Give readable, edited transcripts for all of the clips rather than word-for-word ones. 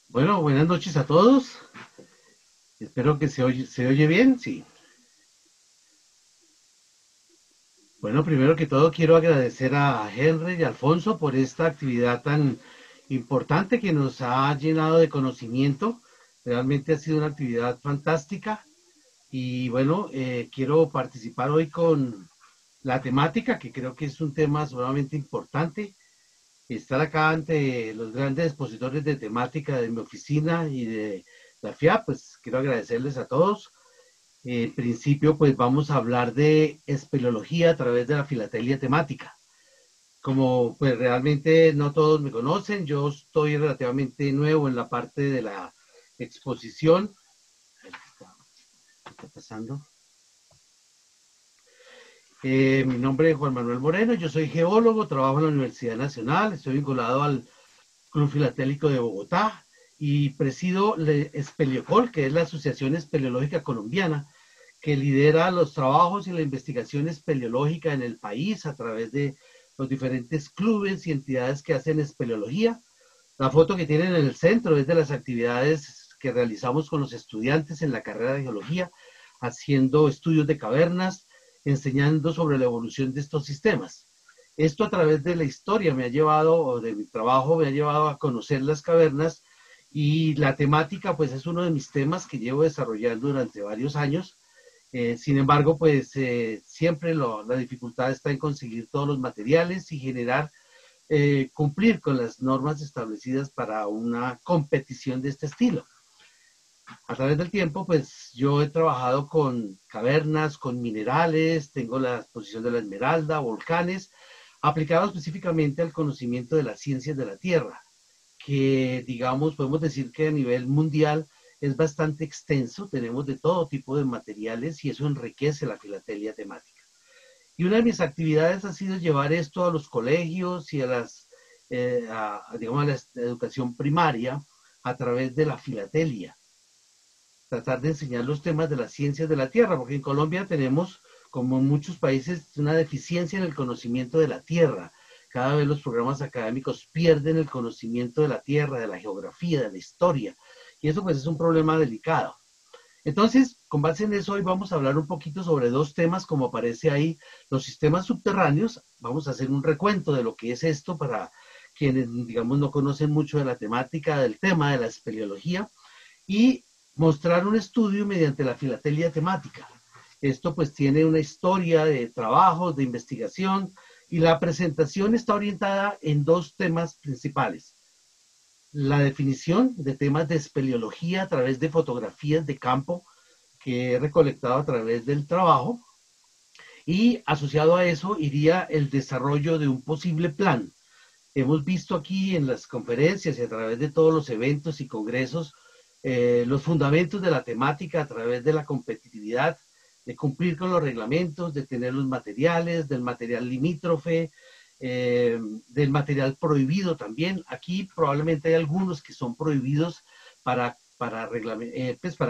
Bueno, buenas noches a todos. Espero que se oye bien, sí. Bueno, primero que todo quiero agradecer a Henry y Alfonso por esta actividad tan importante que nos ha llenado de conocimiento. Realmente ha sido una actividad fantástica y bueno, quiero participar hoy con la temática, que creo que es un tema sumamente importante. Estar acá ante los grandes expositores de temática de mi oficina y de la FIA, pues quiero agradecerles a todos. En principio, pues vamos a hablar de espeleología a través de la filatelia temática. Como pues realmente no todos me conocen, yo estoy relativamente nuevo en la parte de la exposición. ¿Qué está pasando? Mi nombre es Juan Manuel Moreno, yo soy geólogo, trabajo en la Universidad Nacional, estoy vinculado al Club Filatélico de Bogotá y presido Espeleocol, que es la Asociación Espeleológica Colombiana, que lidera los trabajos y la investigación espeleológica en el país a través de los diferentes clubes y entidades que hacen espeleología. La foto que tienen en el centro es de las actividades que realizamos con los estudiantes en la carrera de geología, haciendo estudios de cavernas, enseñando sobre la evolución de estos sistemas. Esto a través de la historia me ha llevado, o de mi trabajo me ha llevado a conocer las cavernas, y la temática pues es uno de mis temas que llevo desarrollando durante varios años. Sin embargo, pues siempre la dificultad está en conseguir todos los materiales y generar, cumplir con las normas establecidas para una competición de este estilo. A través del tiempo, pues yo he trabajado con cavernas, con minerales, tengo la exposición de la esmeralda, volcanes, aplicado específicamente al conocimiento de las ciencias de la Tierra, que digamos, podemos decir que a nivel mundial es bastante extenso, tenemos de todo tipo de materiales y eso enriquece la filatelia temática. Y una de mis actividades ha sido llevar esto a los colegios y a digamos, a la educación primaria a través de la filatelia, tratar de enseñar los temas de las ciencias de la Tierra, porque en Colombia tenemos, como en muchos países, una deficiencia en el conocimiento de la Tierra. Cada vez los programas académicos pierden el conocimiento de la Tierra, de la geografía, de la historia, y eso pues es un problema delicado. Entonces, con base en eso, hoy vamos a hablar un poquito sobre dos temas, como aparece ahí, los sistemas subterráneos. Vamos a hacer un recuento de lo que es esto para quienes, digamos, no conocen mucho de la temática, del tema de la espeleología, y mostrar un estudio mediante la filatelia temática. Esto pues tiene una historia de trabajos, de investigación, y la presentación está orientada en dos temas principales. La definición de temas de espeleología a través de fotografías de campo que he recolectado a través del trabajo, y asociado a eso iría el desarrollo de un posible plan. Hemos visto aquí en las conferencias y a través de todos los eventos y congresos, los fundamentos de la temática a través de la competitividad, de cumplir con los reglamentos, de tener los materiales, del material limítrofe, del material prohibido también. Aquí probablemente hay algunos que son prohibidos para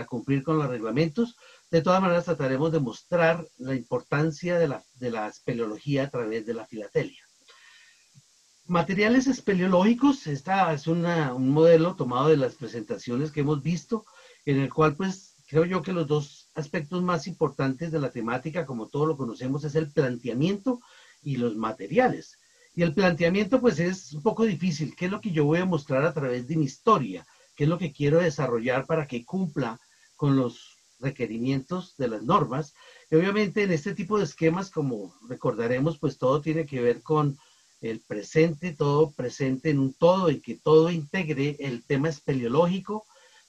cumplir con los reglamentos. De todas maneras, trataremos de mostrar la importancia de la espeleología a través de la filatelia. Materiales espeleológicos, esta es un modelo tomado de las presentaciones que hemos visto, en el cual pues creo yo que los dos aspectos más importantes de la temática, como todos lo conocemos, es el planteamiento y los materiales. Y el planteamiento pues es un poco difícil. ¿Qué es lo que yo voy a mostrar a través de mi historia? ¿Qué es lo que quiero desarrollar para que cumpla con los requerimientos de las normas? Y obviamente en este tipo de esquemas, como recordaremos, pues todo tiene que ver con el presente, todo presente en un todo y que todo integre el tema espeleológico,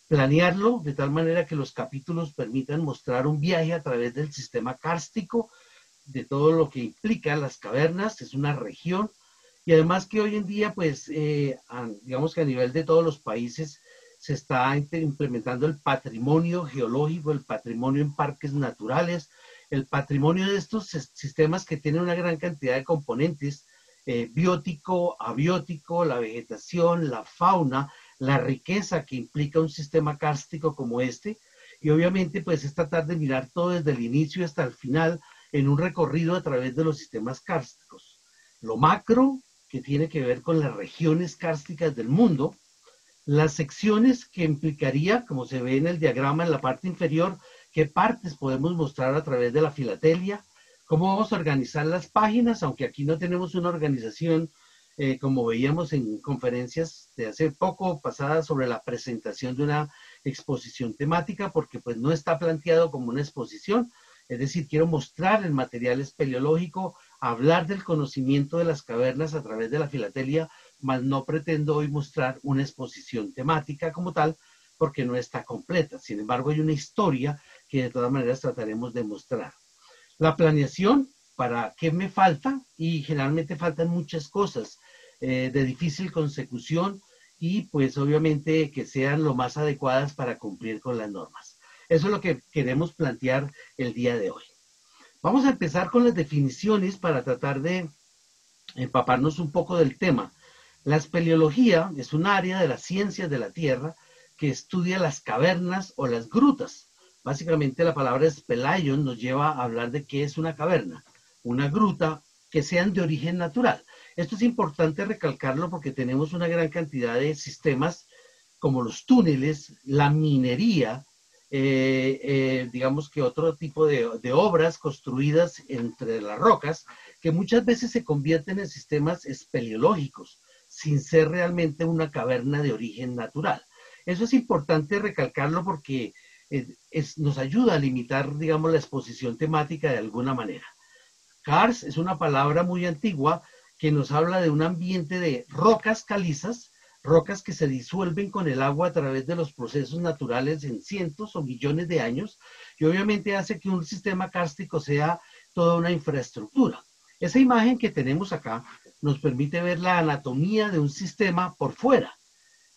planearlo de tal manera que los capítulos permitan mostrar un viaje a través del sistema kárstico, de todo lo que implica las cavernas, es una región, y además que hoy en día, pues, digamos que a nivel de todos los países se está implementando el patrimonio geológico, el patrimonio en parques naturales, el patrimonio de estos sistemas que tienen una gran cantidad de componentes, biótico, abiótico, la vegetación, la fauna, la riqueza que implica un sistema kárstico como este, y obviamente pues es tratar de mirar todo desde el inicio hasta el final en un recorrido a través de los sistemas kársticos. Lo macro, que tiene que ver con las regiones kársticas del mundo, Las secciones que implicaría, como se ve en el diagrama en la parte inferior, qué partes podemos mostrar a través de la filatelia, cómo vamos a organizar las páginas, aunque aquí no tenemos una organización como veíamos en conferencias de hace poco pasadas sobre la presentación de una exposición temática, porque pues no está planteado como una exposición, es decir, quiero mostrar el material espeleológico, hablar del conocimiento de las cavernas a través de la filatelia, mas no pretendo hoy mostrar una exposición temática como tal, porque no está completa. Sin embargo, hay una historia que de todas maneras trataremos de mostrar. La planeación, ¿para qué me falta? Y generalmente faltan muchas cosas de difícil consecución y pues obviamente que sean lo más adecuadas para cumplir con las normas. Eso es lo que queremos plantear el día de hoy. Vamos a empezar con las definiciones para tratar de empaparnos un poco del tema. La espeleología es un área de las ciencias de la Tierra que estudia las cavernas o las grutas. Básicamente la palabra spelayon nos lleva a hablar de qué es una caverna, una gruta que sean de origen natural. Esto es importante recalcarlo porque tenemos una gran cantidad de sistemas como los túneles, la minería, digamos que otro tipo de obras construidas entre las rocas, que muchas veces se convierten en sistemas espeleológicos, sin ser realmente una caverna de origen natural. Eso es importante recalcarlo porque nos ayuda a limitar, digamos, la exposición temática de alguna manera. Karst es una palabra muy antigua que nos habla de un ambiente de rocas calizas, rocas que se disuelven con el agua a través de los procesos naturales en cientos o millones de años, y obviamente hace que un sistema kárstico sea toda una infraestructura. Esa imagen que tenemos acá nos permite ver la anatomía de un sistema por fuera.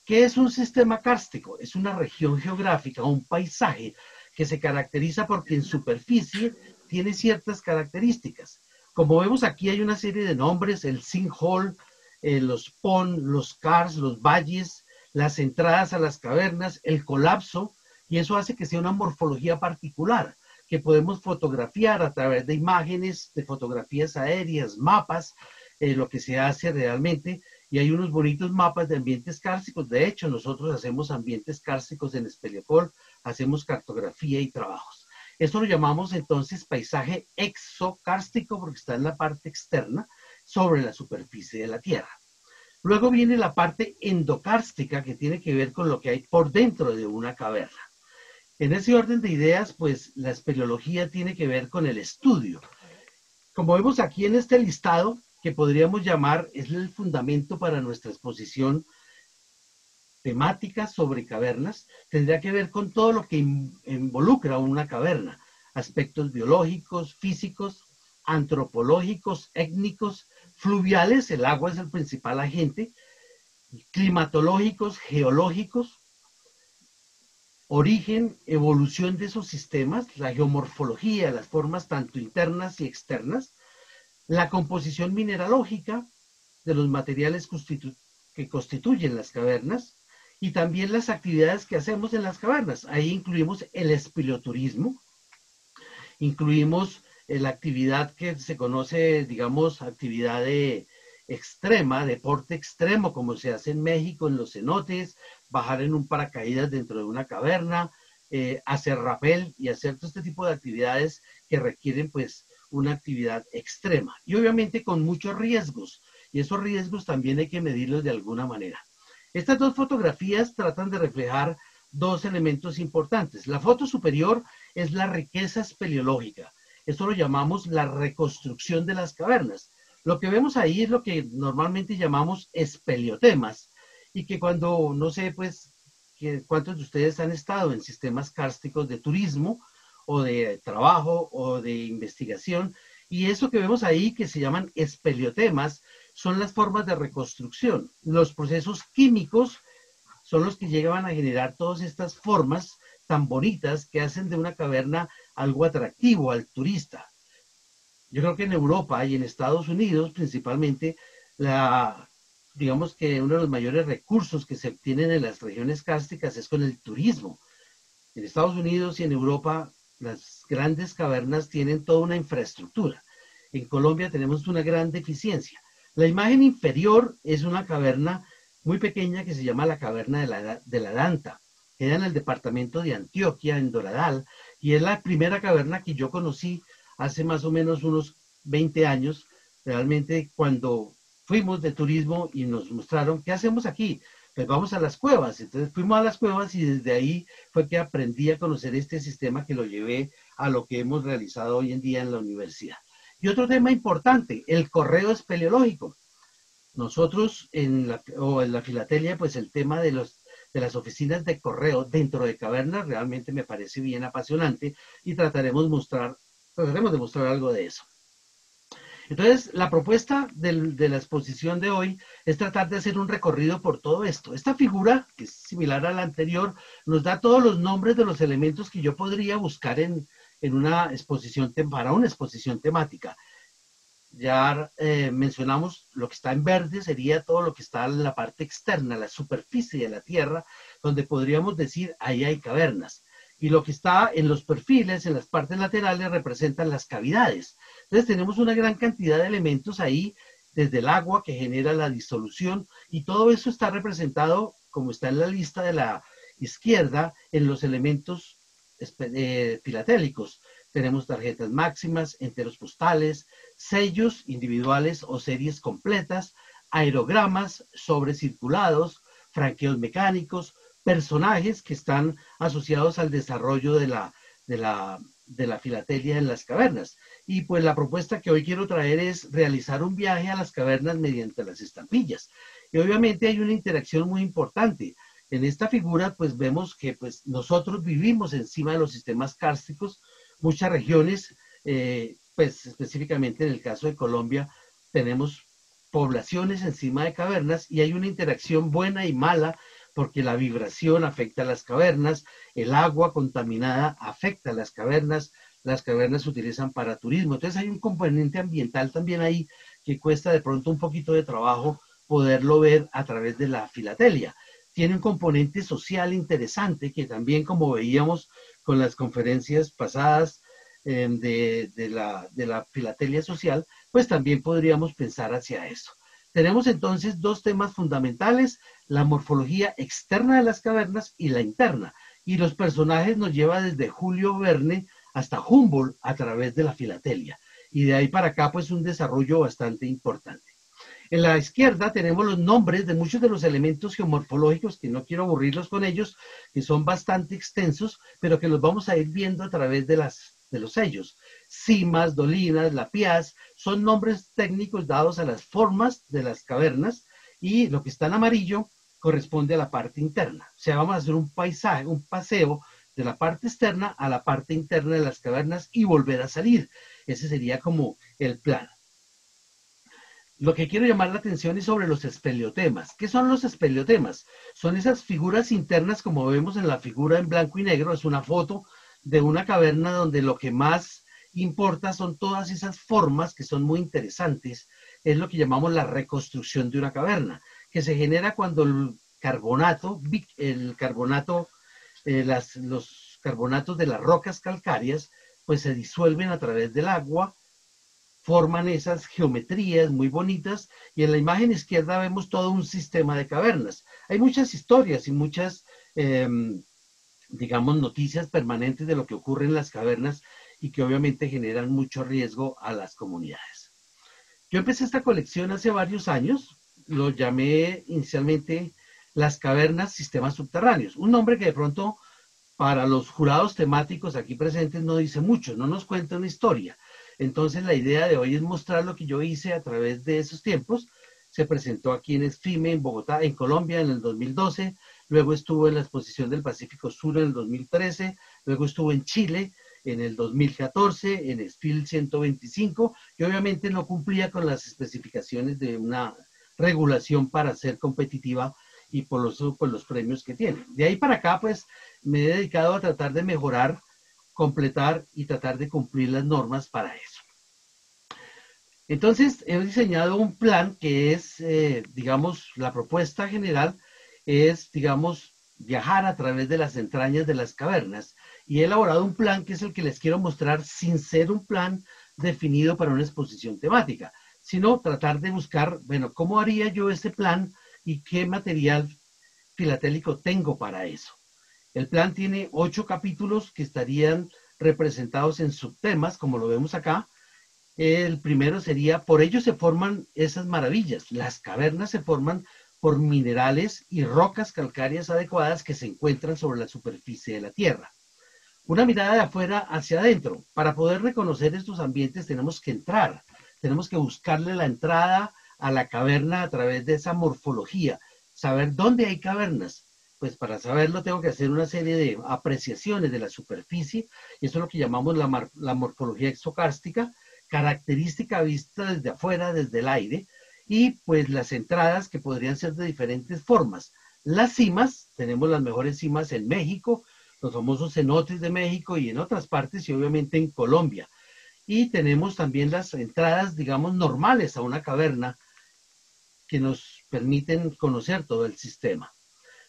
¿Qué es un sistema kárstico? Es una región geográfica, un paisaje que se caracteriza porque en superficie tiene ciertas características. Como vemos aquí hay una serie de nombres, el sinkhole, los pond, los karst, los valles, las entradas a las cavernas, el colapso, y eso hace que sea una morfología particular que podemos fotografiar a través de imágenes, de fotografías aéreas, mapas, lo que se hace realmente, y hay unos bonitos mapas de ambientes kársticos. De hecho, nosotros hacemos ambientes kársticos en Speleopol, hacemos cartografía y trabajos. Esto lo llamamos entonces paisaje exocárstico porque está en la parte externa sobre la superficie de la Tierra. Luego viene la parte endocárstica que tiene que ver con lo que hay por dentro de una caverna. En ese orden de ideas, pues la espeleología tiene que ver con el estudio. Como vemos aquí en este listado, que podríamos llamar, es el fundamento para nuestra exposición temática sobre cavernas, tendría que ver con todo lo que involucra una caverna, aspectos biológicos, físicos, antropológicos, étnicos, fluviales, el agua es el principal agente, climatológicos, geológicos, origen, evolución de esos sistemas, la geomorfología, las formas tanto internas y externas, la composición mineralógica de los materiales que constituyen las cavernas y también las actividades que hacemos en las cavernas. Ahí incluimos el espeleoturismo, incluimos la actividad que se conoce, digamos, actividad extrema, deporte extremo, como se hace en México en los cenotes, bajar en un paracaídas dentro de una caverna, hacer rappel y hacer todo este tipo de actividades que requieren pues una actividad extrema y obviamente con muchos riesgos, y esos riesgos también hay que medirlos de alguna manera. Estas dos fotografías tratan de reflejar dos elementos importantes. La foto superior es la riqueza espeleológica. Esto lo llamamos la reconstrucción de las cavernas. Lo que vemos ahí es lo que normalmente llamamos espeleotemas, y que cuando, no sé, pues, cuántos de ustedes han estado en sistemas kársticos de turismo, o de trabajo, o de investigación, y eso que vemos ahí, que se llaman espeleotemas, son las formas de reconstrucción. Los procesos químicos son los que llegan a generar todas estas formas tan bonitas que hacen de una caverna algo atractivo al turista. Yo creo que en Europa y en Estados Unidos principalmente, digamos que uno de los mayores recursos que se obtienen en las regiones kársticas es con el turismo. En Estados Unidos y en Europa las grandes cavernas tienen toda una infraestructura. En Colombia tenemos una gran deficiencia. La imagen inferior es una caverna muy pequeña que se llama la Caverna de la Danta. Queda en el departamento de Antioquia, en Doradal, y es la primera caverna que yo conocí hace más o menos unos 20 años, realmente cuando fuimos de turismo y nos mostraron, ¿qué hacemos aquí? Pues vamos a las cuevas. Entonces fuimos a las cuevas y desde ahí fue que aprendí a conocer este sistema que lo llevé a lo que hemos realizado hoy en día en la universidad. Y otro tema importante, el correo espeleológico. Nosotros en la filatelia, pues el tema de las oficinas de correo dentro de cavernas realmente me parece bien apasionante y trataremos de mostrar algo de eso. Entonces, la propuesta de la exposición de hoy es tratar de hacer un recorrido por todo esto. Esta figura, que es similar a la anterior, nos da todos los nombres de los elementos que yo podría buscar en una exposición, para una exposición temática. Ya mencionamos lo que está en verde, sería todo lo que está en la parte externa, la superficie de la Tierra, donde podríamos decir ahí hay cavernas. Y lo que está en los perfiles, en las partes laterales, representan las cavidades. Entonces tenemos una gran cantidad de elementos ahí, desde el agua que genera la disolución, y todo eso está representado, como está en la lista de la izquierda, en los elementos filatélicos. Tenemos tarjetas máximas, enteros postales, sellos individuales o series completas, aerogramas, sobrecirculados, franqueos mecánicos, personajes que están asociados al desarrollo de la filatelia en las cavernas. Y pues la propuesta que hoy quiero traer es realizar un viaje a las cavernas mediante las estampillas. Y obviamente hay una interacción muy importante. En esta figura pues vemos que pues nosotros vivimos encima de los sistemas kársticos, muchas regiones, pues específicamente en el caso de Colombia, tenemos poblaciones encima de cavernas y hay una interacción buena y mala porque la vibración afecta a las cavernas, el agua contaminada afecta a las cavernas se utilizan para turismo, entonces hay un componente ambiental también ahí que cuesta de pronto un poquito de trabajo poderlo ver a través de la filatelia. Tiene un componente social interesante que también, como veíamos con las conferencias pasadas de la filatelia social, pues también podríamos pensar hacia eso. Tenemos entonces dos temas fundamentales, la morfología externa de las cavernas y la interna. Y los personajes nos lleva desde Julio Verne hasta Humboldt a través de la filatelia. Y de ahí para acá, pues un desarrollo bastante importante. En la izquierda tenemos los nombres de muchos de los elementos geomorfológicos, que no quiero aburrirlos con ellos, que son bastante extensos, pero que los vamos a ir viendo a través de los sellos. Cimas, dolinas, lapiaz, son nombres técnicos dados a las formas de las cavernas y lo que está en amarillo corresponde a la parte interna. O sea, vamos a hacer un paisaje, un paseo de la parte externa a la parte interna de las cavernas y volver a salir. Ese sería como el plan. Lo que quiero llamar la atención es sobre los espeleotemas. ¿Qué son los espeleotemas? Son esas figuras internas, como vemos en la figura en blanco y negro, es una foto de una caverna donde lo que más importa son todas esas formas que son muy interesantes. Es lo que llamamos la reconstrucción de una caverna, que se genera cuando los carbonatos de las rocas calcáreas, pues se disuelven a través del agua, forman esas geometrías muy bonitas y en la imagen izquierda vemos todo un sistema de cavernas. Hay muchas historias y muchas, digamos, noticias permanentes de lo que ocurre en las cavernas y que obviamente generan mucho riesgo a las comunidades. Yo empecé esta colección hace varios años, lo llamé inicialmente Las Cavernas Sistemas Subterráneos, un nombre que de pronto para los jurados temáticos aquí presentes no dice mucho, no nos cuenta una historia. Entonces la idea de hoy es mostrar lo que yo hice a través de esos tiempos. Se presentó aquí en ESFIME, en Bogotá, en Colombia, en el 2012. Luego estuvo en la exposición del Pacífico Sur en el 2013. Luego estuvo en Chile en el 2014, en ESFIL 125, y obviamente no cumplía con las especificaciones de una regulación para ser competitiva y por los premios que tiene. De ahí para acá, pues, me he dedicado a tratar de mejorar, completar y tratar de cumplir las normas para eso. Entonces, he diseñado un plan que es, digamos, la propuesta general es, digamos, viajar a través de las entrañas de las cavernas y he elaborado un plan que es el que les quiero mostrar sin ser un plan definido para una exposición temática, sino tratar de buscar, bueno, ¿cómo haría yo este plan y qué material filatélico tengo para eso. El plan tiene 8 capítulos que estarían representados en subtemas, como lo vemos acá. El primero sería, por ello se forman esas maravillas. Las cavernas se forman por minerales y rocas calcáreas adecuadas que se encuentran sobre la superficie de la Tierra. Una mirada de afuera hacia adentro. Para poder reconocer estos ambientes tenemos que entrar, tenemos que buscarle la entrada a la caverna a través de esa morfología, saber dónde hay cavernas. Pues para saberlo tengo que hacer una serie de apreciaciones de la superficie, y eso es lo que llamamos la morfología exocárstica, característica vista desde afuera, desde el aire, y pues las entradas que podrían ser de diferentes formas. Las cimas, tenemos las mejores cimas en México, los famosos cenotes de México y en otras partes, y obviamente en Colombia. Y tenemos también las entradas, digamos, normales a una caverna que nos permiten conocer todo el sistema.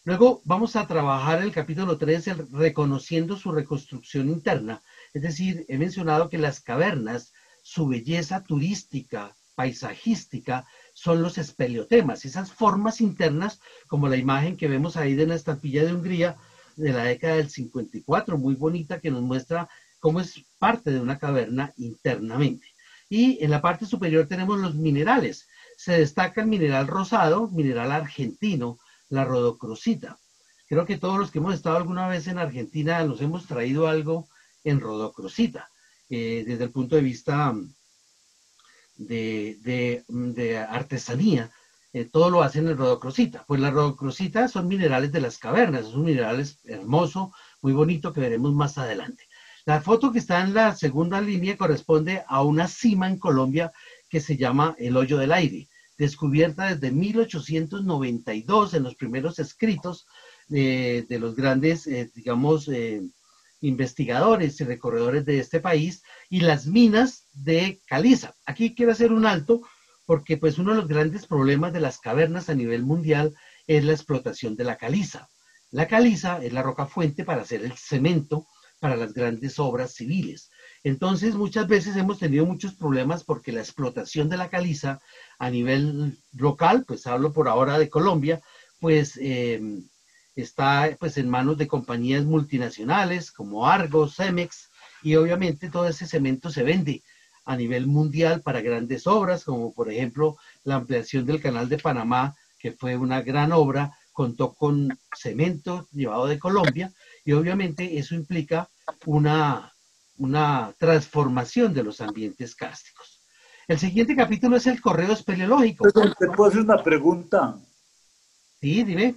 Luego vamos a trabajar el capítulo 3, el reconociendo su reconstrucción interna. Es decir, he mencionado que las cavernas, su belleza turística, paisajística, son los espeleotemas, esas formas internas, como la imagen que vemos ahí de la estampilla de Hungría de la década del 54, muy bonita, que nos muestra cómo es parte de una caverna internamente. Y en la parte superior tenemos los minerales. Se destaca el mineral rosado, mineral argentino, la rodocrosita. Creo que todos los que hemos estado alguna vez en Argentina nos hemos traído algo en rodocrosita, desde el punto de vista de artesanía. Todo lo hacen en rodocrosita. Pues la rodocrosita son minerales de las cavernas, es un mineral hermoso, muy bonito, que veremos más adelante. La foto que está en la segunda línea corresponde a una cima en Colombia que se llama el Hoyo del Aire, descubierta desde 1892 en los primeros escritos de los grandes, digamos, investigadores y recorredores de este país, y las minas de caliza. Aquí quiero hacer un alto porque pues uno de los grandes problemas de las cavernas a nivel mundial es la explotación de la caliza. La caliza es la roca fuente para hacer el cemento para las grandes obras civiles. Entonces, muchas veces hemos tenido muchos problemas porque la explotación de la caliza a nivel local, pues hablo por ahora de Colombia, pues está pues en manos de compañías multinacionales como Argos, Cemex, y obviamente todo ese cemento se vende a nivel mundial para grandes obras, como por ejemplo la ampliación del Canal de Panamá, que fue una gran obra, contó con cemento llevado de Colombia, y obviamente eso implica una transformación de los ambientes kársticos. El siguiente capítulo es el correo espeleológico. Perdón, ¿te puedo hacer una pregunta? Sí, dime.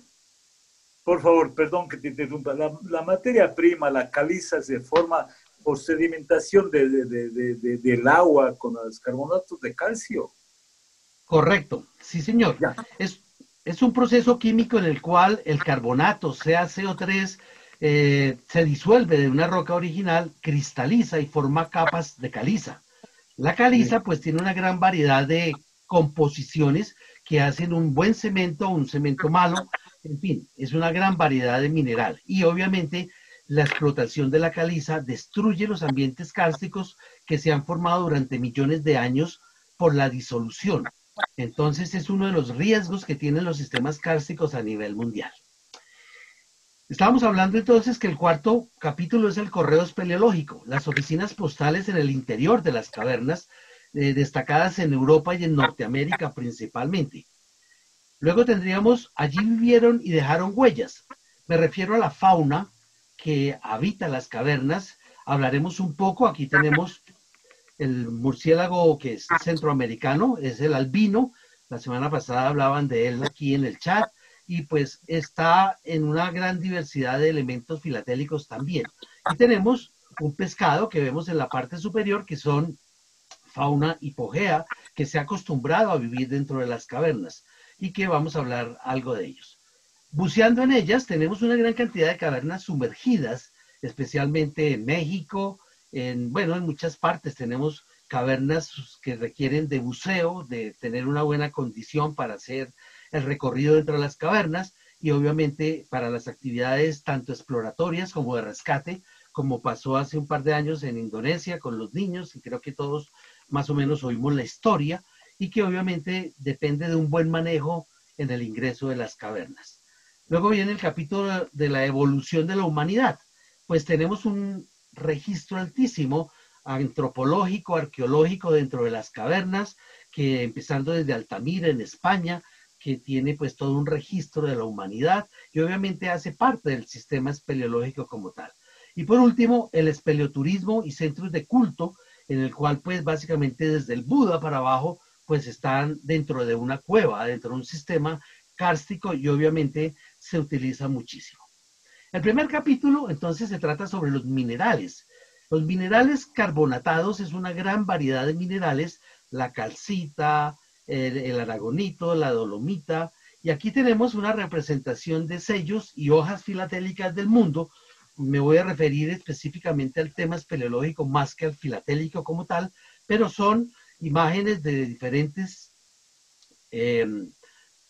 Por favor, perdón que te interrumpa. La materia prima, la caliza, se forma por sedimentación del agua con los carbonatos de calcio. Correcto, sí señor. Ya. Es, es un proceso químico en el cual el carbonato, sea CO3, se disuelve de una roca original, cristaliza y forma capas de caliza. La caliza pues tiene una gran variedad de composiciones que hacen un buen cemento, un cemento malo, en fin, es una gran variedad de mineral. Y obviamente la explotación de la caliza destruye los ambientes kársticos que se han formado durante millones de años por la disolución. Entonces es uno de los riesgos que tienen los sistemas kársticos a nivel mundial. Estábamos hablando entonces que el cuarto capítulo es el correo espeleológico, las oficinas postales en el interior de las cavernas, destacadas en Europa y en Norteamérica principalmente. Luego tendríamos, allí vivieron y dejaron huellas. Me refiero a la fauna que habita las cavernas. Hablaremos un poco, aquí tenemos el murciélago que es centroamericano, es el albino. La semana pasada hablaban de él aquí en el chat, y pues está en una gran diversidad de elementos filatélicos también. Y tenemos un pescado que vemos en la parte superior, que son fauna hipogea, que se ha acostumbrado a vivir dentro de las cavernas y que vamos a hablar algo de ellos. Buceando en ellas tenemos una gran cantidad de cavernas sumergidas, especialmente en México, bueno, en muchas partes tenemos cavernas que requieren de buceo, de tener una buena condición para hacer el recorrido dentro de las cavernas, y obviamente para las actividades tanto exploratorias como de rescate, como pasó hace un par de años en Indonesia con los niños, y creo que todos más o menos oímos la historia, y que obviamente depende de un buen manejo en el ingreso de las cavernas. Luego viene el capítulo de la evolución de la humanidad. Pues tenemos un registro altísimo antropológico, arqueológico dentro de las cavernas, que empezando desde Altamira en España, que tiene pues todo un registro de la humanidad y obviamente hace parte del sistema espeleológico como tal. Y por último, el espeleoturismo y centros de culto, en el cual pues básicamente desde el Buda para abajo pues están dentro de una cueva, dentro de un sistema kárstico y obviamente se utiliza muchísimo. El primer capítulo entonces se trata sobre los minerales. Los minerales carbonatados es una gran variedad de minerales, la calcita, el aragonito, la dolomita, y aquí tenemos una representación de sellos y hojas filatélicas del mundo. Me voy a referir específicamente al tema espeleológico más que al filatélico como tal, pero son imágenes de diferentes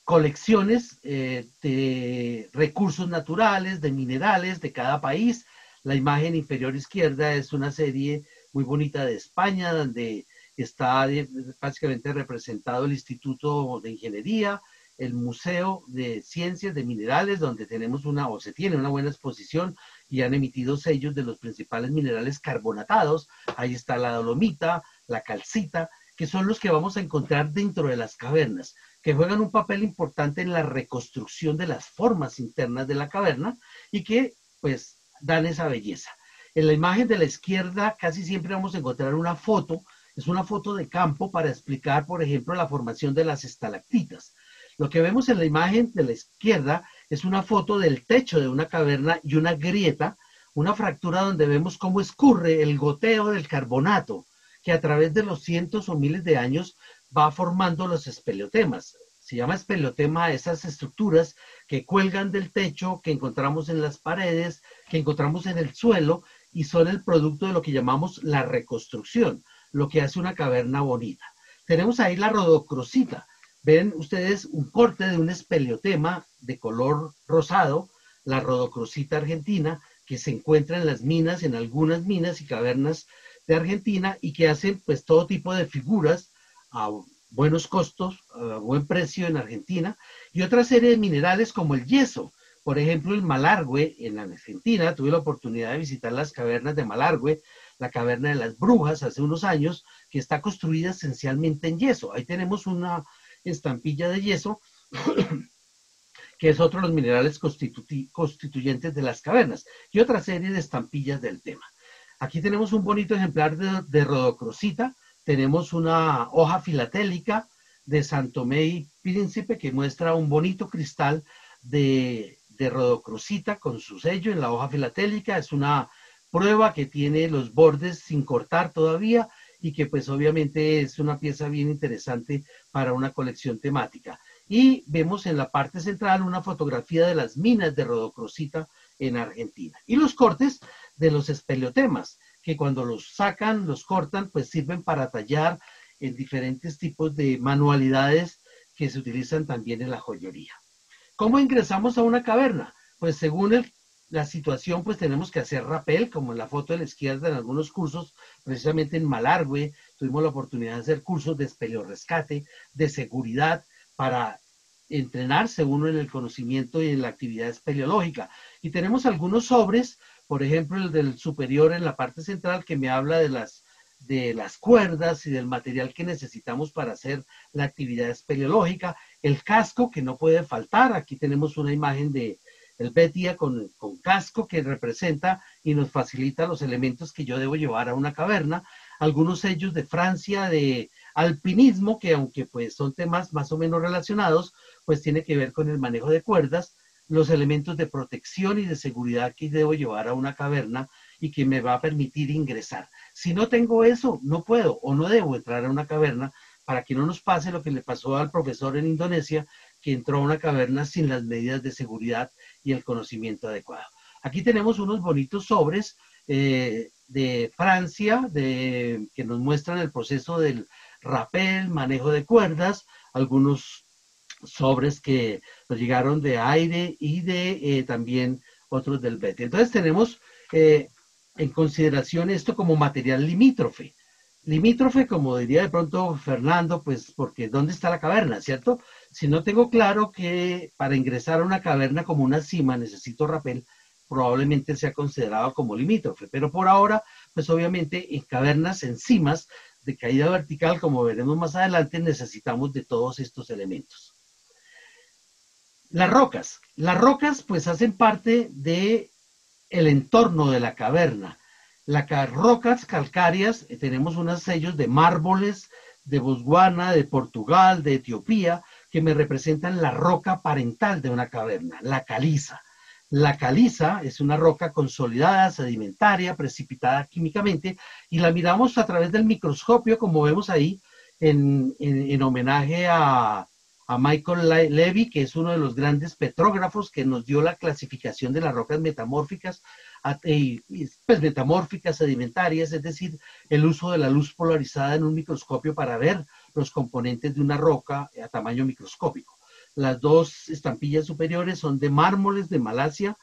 colecciones de recursos naturales, de minerales de cada país. La imagen inferior izquierda es una serie muy bonita de España, donde está básicamente representado el Instituto de Ingeniería, el Museo de Ciencias de Minerales, donde tenemos una, o se tiene una buena exposición y han emitido sellos de los principales minerales carbonatados. Ahí está la dolomita, la calcita, que son los que vamos a encontrar dentro de las cavernas, que juegan un papel importante en la reconstrucción de las formas internas de la caverna y que pues dan esa belleza. En la imagen de la izquierda casi siempre vamos a encontrar una foto, es una foto de campo para explicar, por ejemplo, la formación de las estalactitas. Lo que vemos en la imagen de la izquierda es una foto del techo de una caverna y una grieta, una fractura donde vemos cómo escurre el goteo del carbonato, que a través de los cientos o miles de años va formando los espeleotemas. Se llama espeleotema a esas estructuras que cuelgan del techo, que encontramos en las paredes, que encontramos en el suelo y son el producto de lo que llamamos la reconstrucción, lo que hace una caverna bonita. Tenemos ahí la rodocrosita. Ven ustedes un corte de un espeleotema de color rosado, la rodocrosita argentina, que se encuentra en las minas, en algunas minas y cavernas de Argentina y que hacen pues todo tipo de figuras a buenos costos, a buen precio en Argentina, y otra serie de minerales como el yeso. Por ejemplo, el Malargüe en Argentina, tuve la oportunidad de visitar las cavernas de Malargüe, la caverna de las brujas hace unos años, que está construida esencialmente en yeso. Ahí tenemos una estampilla de yeso, que es otro de los minerales constituyentes de las cavernas, y otra serie de estampillas del tema. Aquí tenemos un bonito ejemplar de rodocrosita, tenemos una hoja filatélica de San Tomé y Príncipe que muestra un bonito cristal de rodocrosita con su sello en la hoja filatélica. Es una prueba que tiene los bordes sin cortar todavía y que pues obviamente es una pieza bien interesante para una colección temática. Y vemos en la parte central una fotografía de las minas de rodocrosita en Argentina. Y los cortes de los espeleotemas, que cuando los sacan, los cortan, pues sirven para tallar en diferentes tipos de manualidades que se utilizan también en la joyería. ¿Cómo ingresamos a una caverna? Pues según la situación, pues tenemos que hacer rappel, como en la foto de la izquierda en algunos cursos, precisamente en Malargüe, tuvimos la oportunidad de hacer cursos de espeleorescate, de seguridad, para entrenarse uno en el conocimiento y en la actividad espeleológica. Y tenemos algunos sobres, por ejemplo, el del superior en la parte central, que me habla de las cuerdas y del material que necesitamos para hacer la actividad espeleológica, el casco que no puede faltar. Aquí tenemos una imagen de el Betia con casco que representa y nos facilita los elementos que yo debo llevar a una caverna, algunos sellos de Francia de alpinismo que aunque pues son temas más o menos relacionados, pues tiene que ver con el manejo de cuerdas, los elementos de protección y de seguridad que debo llevar a una caverna y que me va a permitir ingresar. Si no tengo eso, no puedo o no debo entrar a una caverna para que no nos pase lo que le pasó al profesor en Indonesia, que entró a una caverna sin las medidas de seguridad y el conocimiento adecuado. Aquí tenemos unos bonitos sobres de Francia que nos muestran el proceso del rapel, manejo de cuerdas, algunos sobres que nos llegaron de aire y de también otros del BET. Entonces tenemos en consideración esto como material limítrofe. Limítrofe, como diría de pronto Fernando, pues porque ¿dónde está la caverna, cierto? Si no tengo claro que para ingresar a una caverna como una cima necesito rapel, probablemente sea considerado como limítrofe. Pero por ahora, pues obviamente en cavernas, en cimas de caída vertical, como veremos más adelante, necesitamos de todos estos elementos. Las rocas pues hacen parte de el entorno de la caverna. Las rocas calcáreas, tenemos unos sellos de mármoles de Botswana, de Portugal, de Etiopía, que me representan la roca parental de una caverna, la caliza. La caliza es una roca consolidada, sedimentaria, precipitada químicamente, y la miramos a través del microscopio, como vemos ahí, en homenaje a Michael Levy, que es uno de los grandes petrógrafos que nos dio la clasificación de las rocas metamórficas, pues metamórficas sedimentarias, es decir, el uso de la luz polarizada en un microscopio para ver los componentes de una roca a tamaño microscópico. Las dos estampillas superiores son de mármoles de Malasia,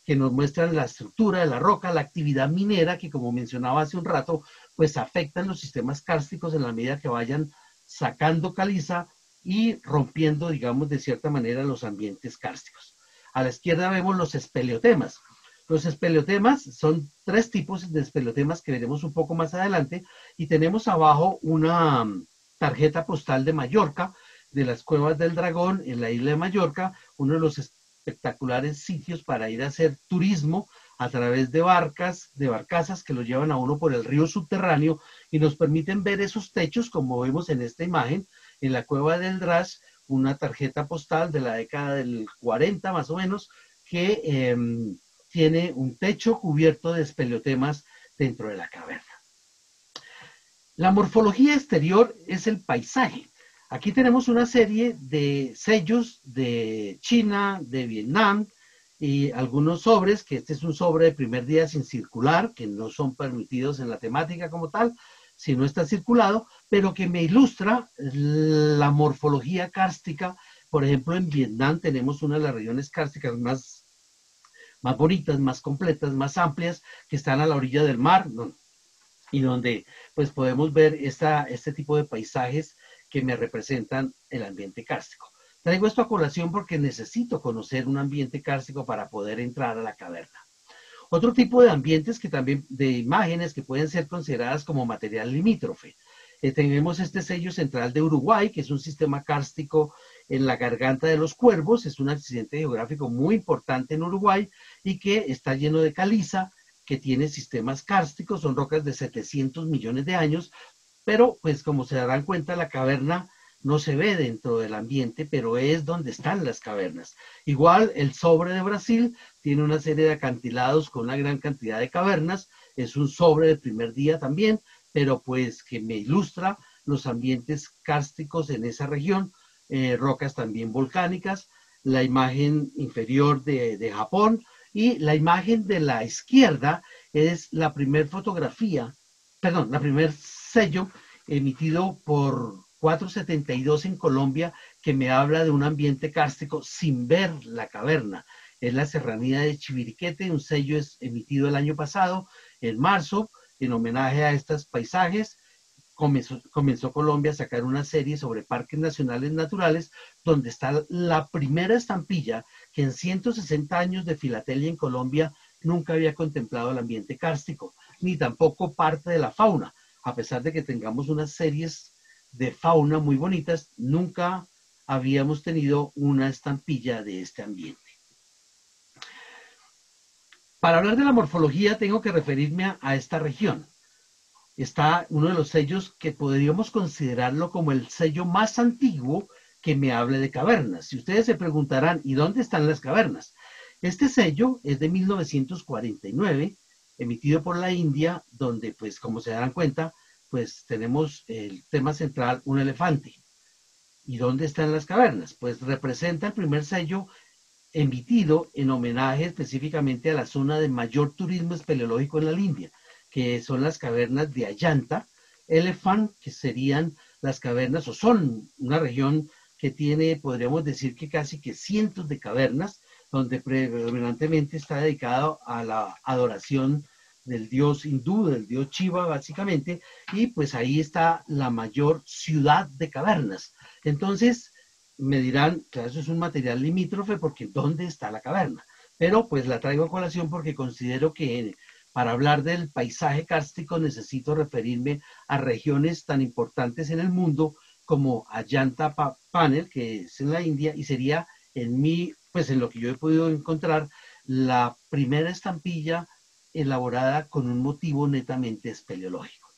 que nos muestran la estructura de la roca, la actividad minera, que como mencionaba hace un rato, pues afectan los sistemas kársticos en la medida que vayan sacando caliza y rompiendo, digamos, de cierta manera los ambientes kársticos. A la izquierda vemos los espeleotemas. Los espeleotemas son tres tipos de espeleotemas que veremos un poco más adelante, y tenemos abajo una tarjeta postal de Mallorca, de las Cuevas del Dragón en la isla de Mallorca, uno de los espectaculares sitios para ir a hacer turismo a través de barcas, de barcazas que lo llevan a uno por el río subterráneo y nos permiten ver esos techos, como vemos en esta imagen, en la Cueva del Drash, una tarjeta postal de la década del 40 más o menos, que tiene un techo cubierto de espeleotemas dentro de la caverna. La morfología exterior es el paisaje. Aquí tenemos una serie de sellos de China, de Vietnam, y algunos sobres, que este es un sobre de primer día sin circular, que no son permitidos en la temática como tal, si no está circulado, pero que me ilustra la morfología kárstica. Por ejemplo, en Vietnam tenemos una de las regiones kársticas más bonitas, más completas, más amplias, que están a la orilla del mar, y donde pues podemos ver este tipo de paisajes que me representan el ambiente kárstico. Traigo esto a colación porque necesito conocer un ambiente kárstico para poder entrar a la caverna. Otro tipo de ambientes que también, de imágenes que pueden ser consideradas como material limítrofe. Tenemos este sello central de Uruguay, que es un sistema kárstico en la garganta de los cuervos, es un accidente geográfico muy importante en Uruguay y que está lleno de caliza, que tiene sistemas kársticos, son rocas de 700 millones de años, pero pues como se darán cuenta, la caverna no se ve dentro del ambiente, pero es donde están las cavernas. Igual el sobre de Brasil tiene una serie de acantilados con una gran cantidad de cavernas, es un sobre del primer día también, pero pues que me ilustra los ambientes kársticos en esa región, rocas también volcánicas, la imagen inferior de Japón, y la imagen de la izquierda es la primer fotografía, perdón, la primer sello emitido por 472 en Colombia, que me habla de un ambiente kárstico sin ver la caverna. Es la serranía de Chiviriquete, un sello es emitido el año pasado, en marzo, en homenaje a estos paisajes. Comenzó Colombia a sacar una serie sobre parques nacionales naturales, donde está la primera estampilla que en 160 años de filatelia en Colombia nunca había contemplado el ambiente kárstico, ni tampoco parte de la fauna. A pesar de que tengamos unas series de fauna muy bonitas, nunca habíamos tenido una estampilla de este ambiente. Para hablar de la morfología tengo que referirme a esta región. Está uno de los sellos que podríamos considerarlo como el sello más antiguo que me hable de cavernas. Si ustedes se preguntarán, ¿y dónde están las cavernas? Este sello es de 1949, emitido por la India, donde, pues, como se darán cuenta, pues tenemos el tema central, un elefante. ¿Y dónde están las cavernas? Pues representa el primer sello emitido en homenaje específicamente a la zona de mayor turismo espeleológico en la India, que son las cavernas de Ayanta, Elephant, que serían las cavernas, o son una región que tiene, podríamos decir que casi que cientos de cavernas, donde predominantemente está dedicado a la adoración del dios hindú, del dios Shiva, básicamente, y pues ahí está la mayor ciudad de cavernas. Entonces, me dirán, claro, eso es un material limítrofe porque ¿dónde está la caverna? Pero pues la traigo a colación porque considero que para hablar del paisaje kárstico necesito referirme a regiones tan importantes en el mundo como Ajanta Panel, que es en la India, y sería en pues en lo que yo he podido encontrar, la primera estampilla elaborada con un motivo netamente espeleológico.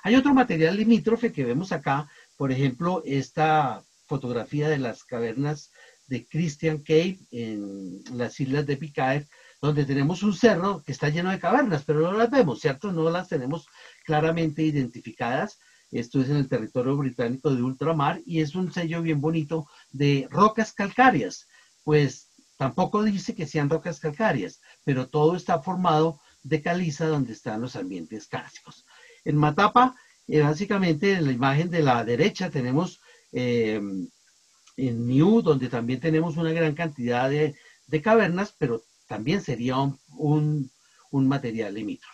Hay otro material limítrofe que vemos acá, por ejemplo, esta fotografía de las cavernas de Christian Cave en las islas de Pitcairn, donde tenemos un cerro que está lleno de cavernas, pero no las vemos, ¿cierto? No las tenemos claramente identificadas. Esto es en el territorio británico de ultramar y es un sello bien bonito de rocas calcáreas. Pues tampoco dice que sean rocas calcáreas, pero todo está formado de caliza donde están los ambientes kársticos. En Matapa, básicamente en la imagen de la derecha tenemos en Niue, donde también tenemos una gran cantidad de cavernas, pero también sería un material limítrofe.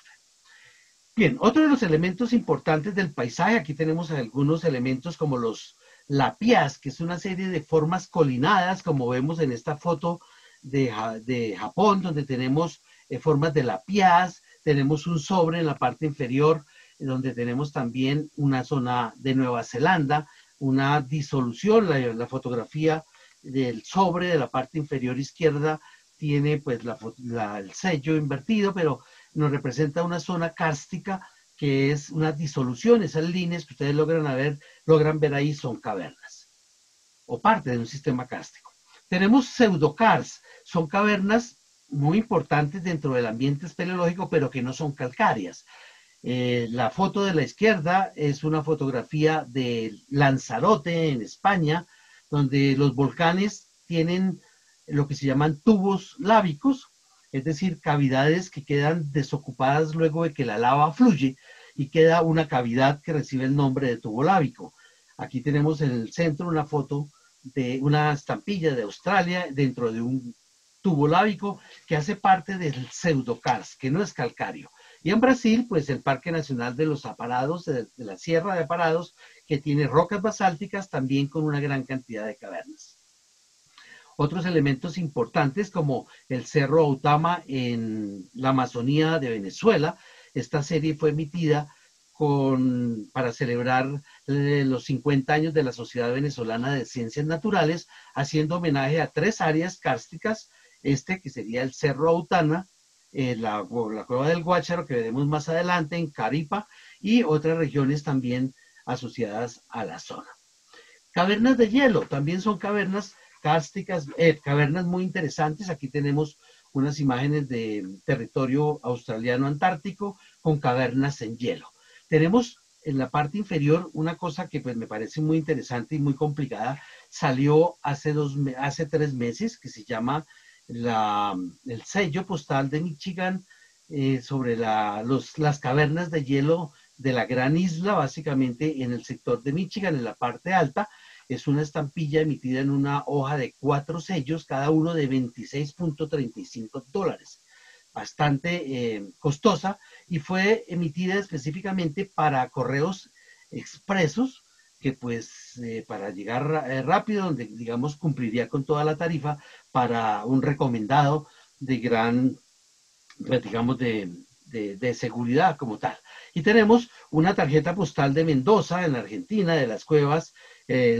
Bien, otro de los elementos importantes del paisaje, aquí tenemos algunos elementos como los lapias, que es una serie de formas colinadas, como vemos en esta foto de Japón, donde tenemos formas de lapias, tenemos un sobre en la parte inferior, donde tenemos también una zona de Nueva Zelanda, una disolución, la fotografía del sobre de la parte inferior izquierda tiene pues el sello invertido, pero nos representa una zona kárstica que es una disolución. Esas líneas que ustedes logran ver ahí son cavernas o parte de un sistema kárstico. Tenemos pseudocars, son cavernas muy importantes dentro del ambiente espeleológico, pero que no son calcáreas. La foto de la izquierda es una fotografía de Lanzarote en España, donde los volcanes tienen lo que se llaman tubos lábicos, es decir, cavidades que quedan desocupadas luego de que la lava fluye y queda una cavidad que recibe el nombre de tubo lábico. Aquí tenemos en el centro una foto de una estampilla de Australia dentro de un tubo lábico que hace parte del pseudocars, que no es calcáreo. Y en Brasil, pues el Parque Nacional de los Aparados, de la Sierra de Aparados, que tiene rocas basálticas también con una gran cantidad de cavernas. Otros elementos importantes como el Cerro Autama en la Amazonía de Venezuela. Esta serie fue emitida para celebrar los 50 años de la Sociedad Venezolana de Ciencias Naturales, haciendo homenaje a 3 áreas kársticas, que sería el Cerro Autama, la Cueva del Guácharo, que veremos más adelante, en Caripa, y otras regiones también asociadas a la zona. Cavernas de hielo, también son cavernas kársticas, cavernas muy interesantes. Aquí tenemos unas imágenes de territorio australiano antártico con cavernas en hielo. Tenemos en la parte inferior una cosa que pues me parece muy interesante y muy complicada. Salió hace 3 meses, que se llama el sello postal de Michigan sobre las cavernas de hielo de la gran isla, básicamente en el sector de Michigan, en la parte alta. Es una estampilla emitida en una hoja de 4 sellos, cada uno de $26.35. Bastante costosa, y fue emitida específicamente para correos expresos, que pues para llegar rápido, donde digamos cumpliría con toda la tarifa para un recomendado de gran, pues, digamos, de seguridad como tal. Y tenemos una tarjeta postal de Mendoza, en la Argentina, de las cuevas,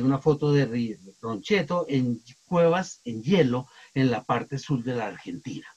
una foto de Roncheto en cuevas en hielo en la parte sur de la Argentina.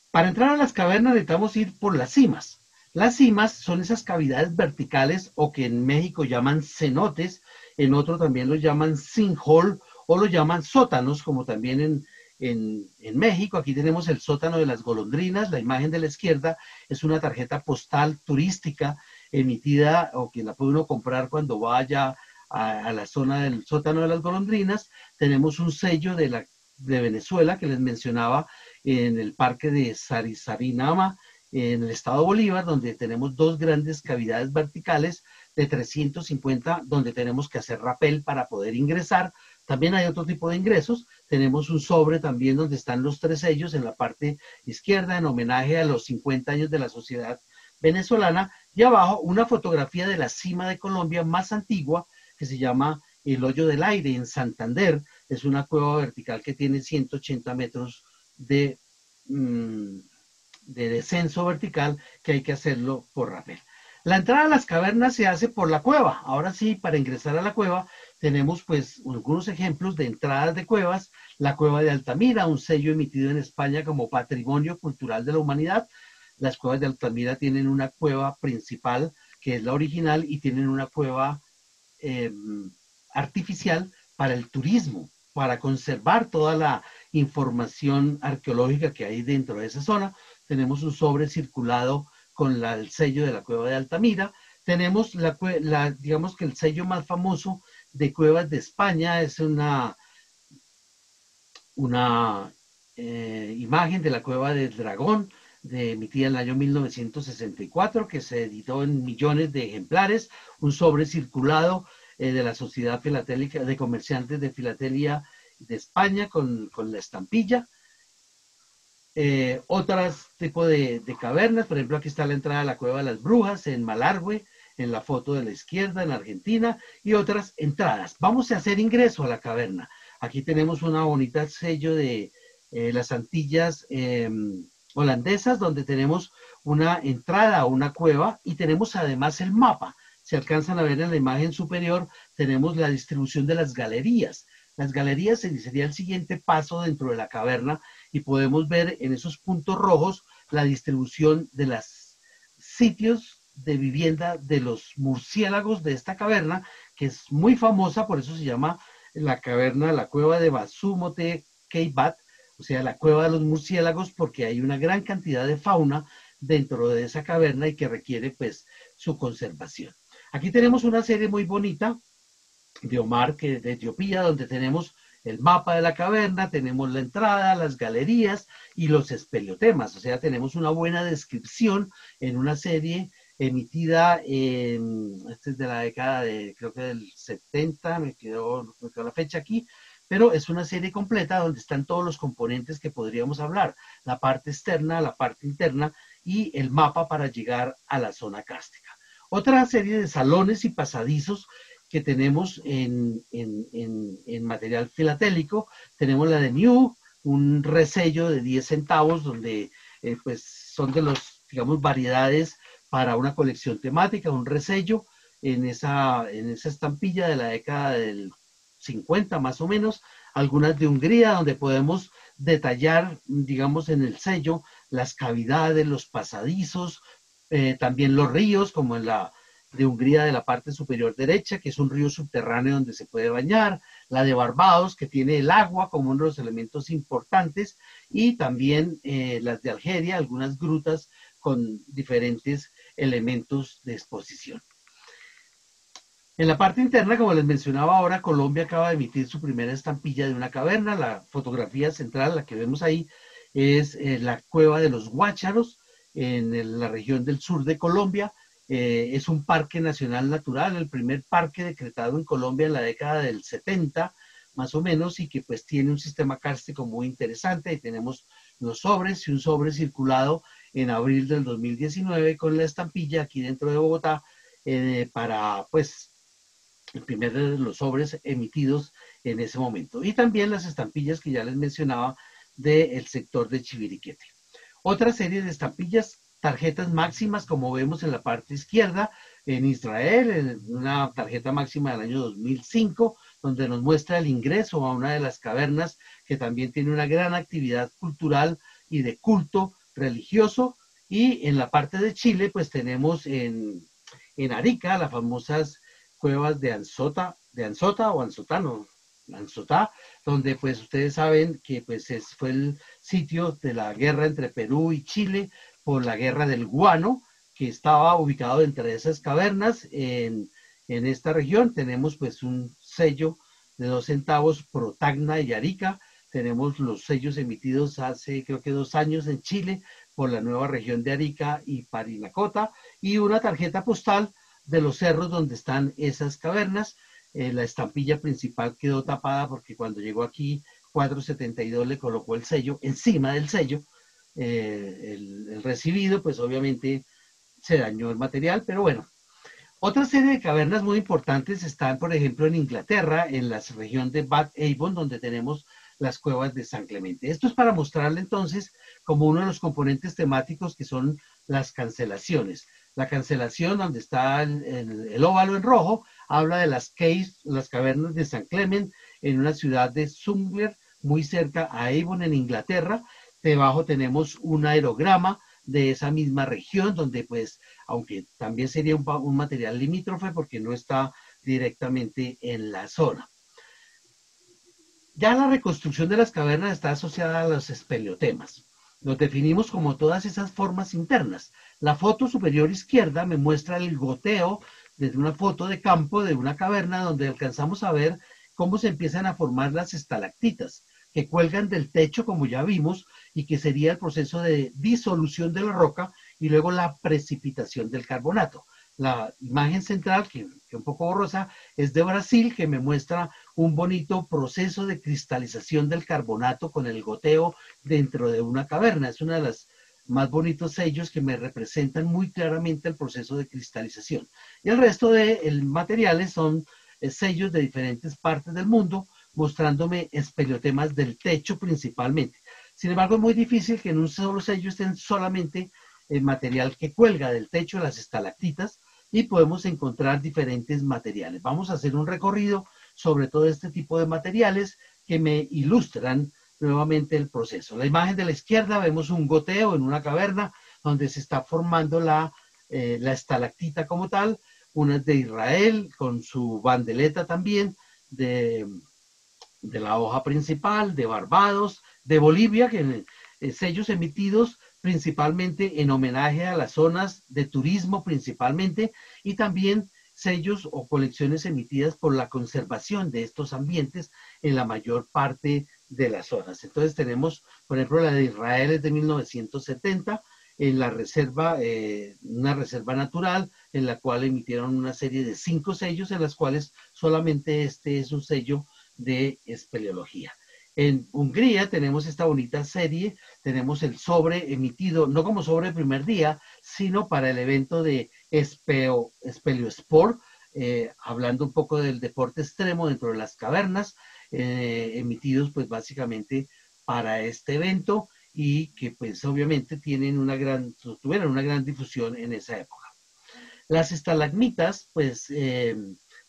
Para entrar a las cavernas necesitamos ir por las cimas. Las cimas son esas cavidades verticales o que en México llaman cenotes, en otro también lo llaman sinkhole o lo llaman sótanos, como también en México. Aquí tenemos el sótano de las golondrinas. La imagen de la izquierda es una tarjeta postal turística emitida o que la puede uno comprar cuando vaya a la zona del sótano de las golondrinas. Tenemos un sello de Venezuela que les mencionaba en el parque de Sarisarinama, en el estado Bolívar, donde tenemos 2 grandes cavidades verticales de 350, donde tenemos que hacer rappel para poder ingresar. También hay otro tipo de ingresos. Tenemos un sobre también donde están los 3 sellos en la parte izquierda en homenaje a los 50 años de la Sociedad Venezolana, y abajo una fotografía de la cima de Colombia más antigua que se llama el Hoyo del Aire en Santander, es una cueva vertical que tiene 180 metros de, mm, de descenso vertical, que hay que hacerlo por rapel. La entrada a las cavernas se hace por la cueva. Ahora sí, para ingresar a la cueva tenemos pues algunos ejemplos de entradas de cuevas. La cueva de Altamira, un sello emitido en España como Patrimonio Cultural de la Humanidad. Las cuevas de Altamira tienen una cueva principal, que es la original, y tienen una cueva eh, artificial para el turismo, para conservar toda la información arqueológica que hay dentro de esa zona. Tenemos un sobre circulado con el sello de la cueva de Altamira. Tenemos digamos que el sello más famoso de cuevas de España es una imagen de la cueva del Dragón, emitida en el año 1964, que se editó en millones de ejemplares, un sobre circulado de la Sociedad Filatélica de Comerciantes de Filatelia de España con la estampilla. Otros tipos de cavernas, por ejemplo, aquí está la entrada a la Cueva de las Brujas en Malargüe, en la foto de la izquierda, en Argentina, y otras entradas. Vamos a hacer ingreso a la caverna. Aquí tenemos una bonita sello de las Antillas holandesas, donde tenemos una entrada a una cueva y tenemos además el mapa. Se alcanzan a ver en la imagen superior, tenemos la distribución de las galerías. Las galerías sería el siguiente paso dentro de la caverna y podemos ver en esos puntos rojos la distribución de los sitios de vivienda de los murciélagos de esta caverna, que es muy famosa, por eso se llama la caverna, la cueva de Basumote Keibat, o sea, la cueva de los murciélagos, porque hay una gran cantidad de fauna dentro de esa caverna y que requiere pues su conservación. Aquí tenemos una serie muy bonita de Omar, que de Etiopía, donde tenemos el mapa de la caverna, tenemos la entrada, las galerías y los espeleotemas, o sea, tenemos una buena descripción en una serie emitida este es de la década de, creo que del 70, me quedó la fecha aquí, pero es una serie completa donde están todos los componentes que podríamos hablar, la parte externa, la parte interna y el mapa para llegar a la zona cárstica. Otra serie de salones y pasadizos que tenemos en material filatélico. Tenemos la de New, un resello de 10 centavos donde pues son de los, digamos, variedades para una colección temática, un resello en esa estampilla de la década del 50 más o menos, algunas de Hungría donde podemos detallar, digamos, en el sello las cavidades, los pasadizos, también los ríos, como en la de Hungría de la parte superior derecha, que es un río subterráneo donde se puede bañar, la de Barbados, que tiene el agua como uno de los elementos importantes, y también las de Algeria, algunas grutas con diferentes elementos de exposición. En la parte interna, como les mencionaba ahora, Colombia acaba de emitir su primera estampilla de una caverna. La fotografía central, la que vemos ahí, es la cueva de los Guácharos, en la región del sur de Colombia. Es un parque nacional natural, el primer parque decretado en Colombia en la década del 70, más o menos, y que pues tiene un sistema kárstico muy interesante. Ahí tenemos los sobres y un sobre circulado en abril del 2019 con la estampilla aquí dentro de Bogotá para pues el primer de los sobres emitidos en ese momento. Y también las estampillas que ya les mencionaba del sector de Chiviriquete. Otra serie de estampillas, tarjetas máximas, como vemos en la parte izquierda, en Israel, en una tarjeta máxima del año 2005, donde nos muestra el ingreso a una de las cavernas, que también tiene una gran actividad cultural y de culto religioso. Y en la parte de Chile, pues tenemos en Arica las famosas cuevas de Anzota o Anzotano, Anzotá, donde pues ustedes saben que pues fue el sitio de la guerra entre Perú y Chile por la guerra del guano, que estaba ubicado entre esas cavernas en esta región. Tenemos pues un sello de 2 centavos pro Tacna y Arica. Tenemos los sellos emitidos hace creo que 2 años en Chile por la nueva región de Arica y Parinacota, y una tarjeta postal de los cerros donde están esas cavernas. La estampilla principal quedó tapada porque cuando llegó aquí 472 le colocó el sello encima del sello, el recibido, pues obviamente se dañó el material, pero bueno. Otra serie de cavernas muy importantes están, por ejemplo, en Inglaterra, en la región de Bath Avon, donde tenemos las cuevas de San Clemente. Esto es para mostrarle entonces como uno de los componentes temáticos que son las cancelaciones. La cancelación, donde está el óvalo en rojo, habla de las caves, las cavernas de San Clement, en una ciudad de Sungler, muy cerca a Avon, en Inglaterra. Debajo tenemos un aerograma de esa misma región, donde pues, aunque también sería un material limítrofe porque no está directamente en la zona. Ya la reconstrucción de las cavernas está asociada a los espeleotemas. Los definimos como todas esas formas internas. La foto superior izquierda me muestra el goteo desde una foto de campo de una caverna donde alcanzamos a ver cómo se empiezan a formar las estalactitas que cuelgan del techo, como ya vimos, y que sería el proceso de disolución de la roca y luego la precipitación del carbonato. La imagen central, que es un poco borrosa, es de Brasil, que me muestra un bonito proceso de cristalización del carbonato con el goteo dentro de una caverna. Es uno de los más bonitos sellos que me representan muy claramente el proceso de cristalización. Y el resto de materiales son sellos de diferentes partes del mundo, mostrándome espeleotemas del techo principalmente. Sin embargo, es muy difícil que en un solo sello estén solamente el material que cuelga del techo, las estalactitas, y podemos encontrar diferentes materiales. Vamos a hacer un recorrido sobre todo este tipo de materiales que me ilustran nuevamente el proceso. La imagen de la izquierda vemos un goteo en una caverna donde se está formando la estalactita como tal, una de Israel con su bandeleta también, de la hoja principal, de Barbados, de Bolivia, que sellos emitidos principalmente en homenaje a las zonas de turismo principalmente, y también sellos o colecciones emitidas por la conservación de estos ambientes en la mayor parte de las zonas. Entonces tenemos, por ejemplo, la de Israel es de 1970, en la reserva, una reserva natural, en la cual emitieron una serie de 5 sellos, en las cuales solamente este es un sello de espeleología. En Hungría tenemos esta bonita serie, tenemos el sobre emitido, no como sobre el primer día, sino para el evento de Speleosport, hablando un poco del deporte extremo dentro de las cavernas, emitidos pues básicamente para este evento y que pues obviamente tuvieron una gran difusión en esa época. Las estalagmitas pues se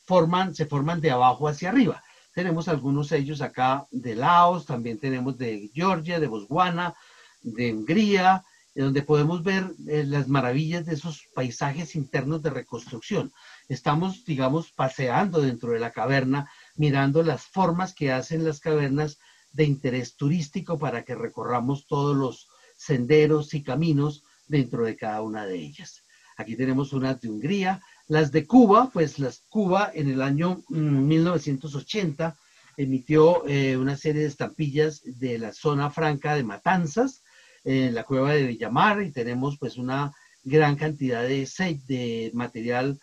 forman de abajo hacia arriba. Tenemos algunos sellos acá de Laos, también tenemos de Georgia, de Botswana, de Hungría, donde podemos ver las maravillas de esos paisajes internos de reconstrucción. Estamos, digamos, paseando dentro de la caverna, mirando las formas que hacen las cavernas de interés turístico para que recorramos todos los senderos y caminos dentro de cada una de ellas. Aquí tenemos unas de Hungría, las de Cuba, pues Cuba en el año 1980 emitió una serie de estampillas de la zona franca de Matanzas, en la cueva de Villamar, y tenemos pues una gran cantidad de material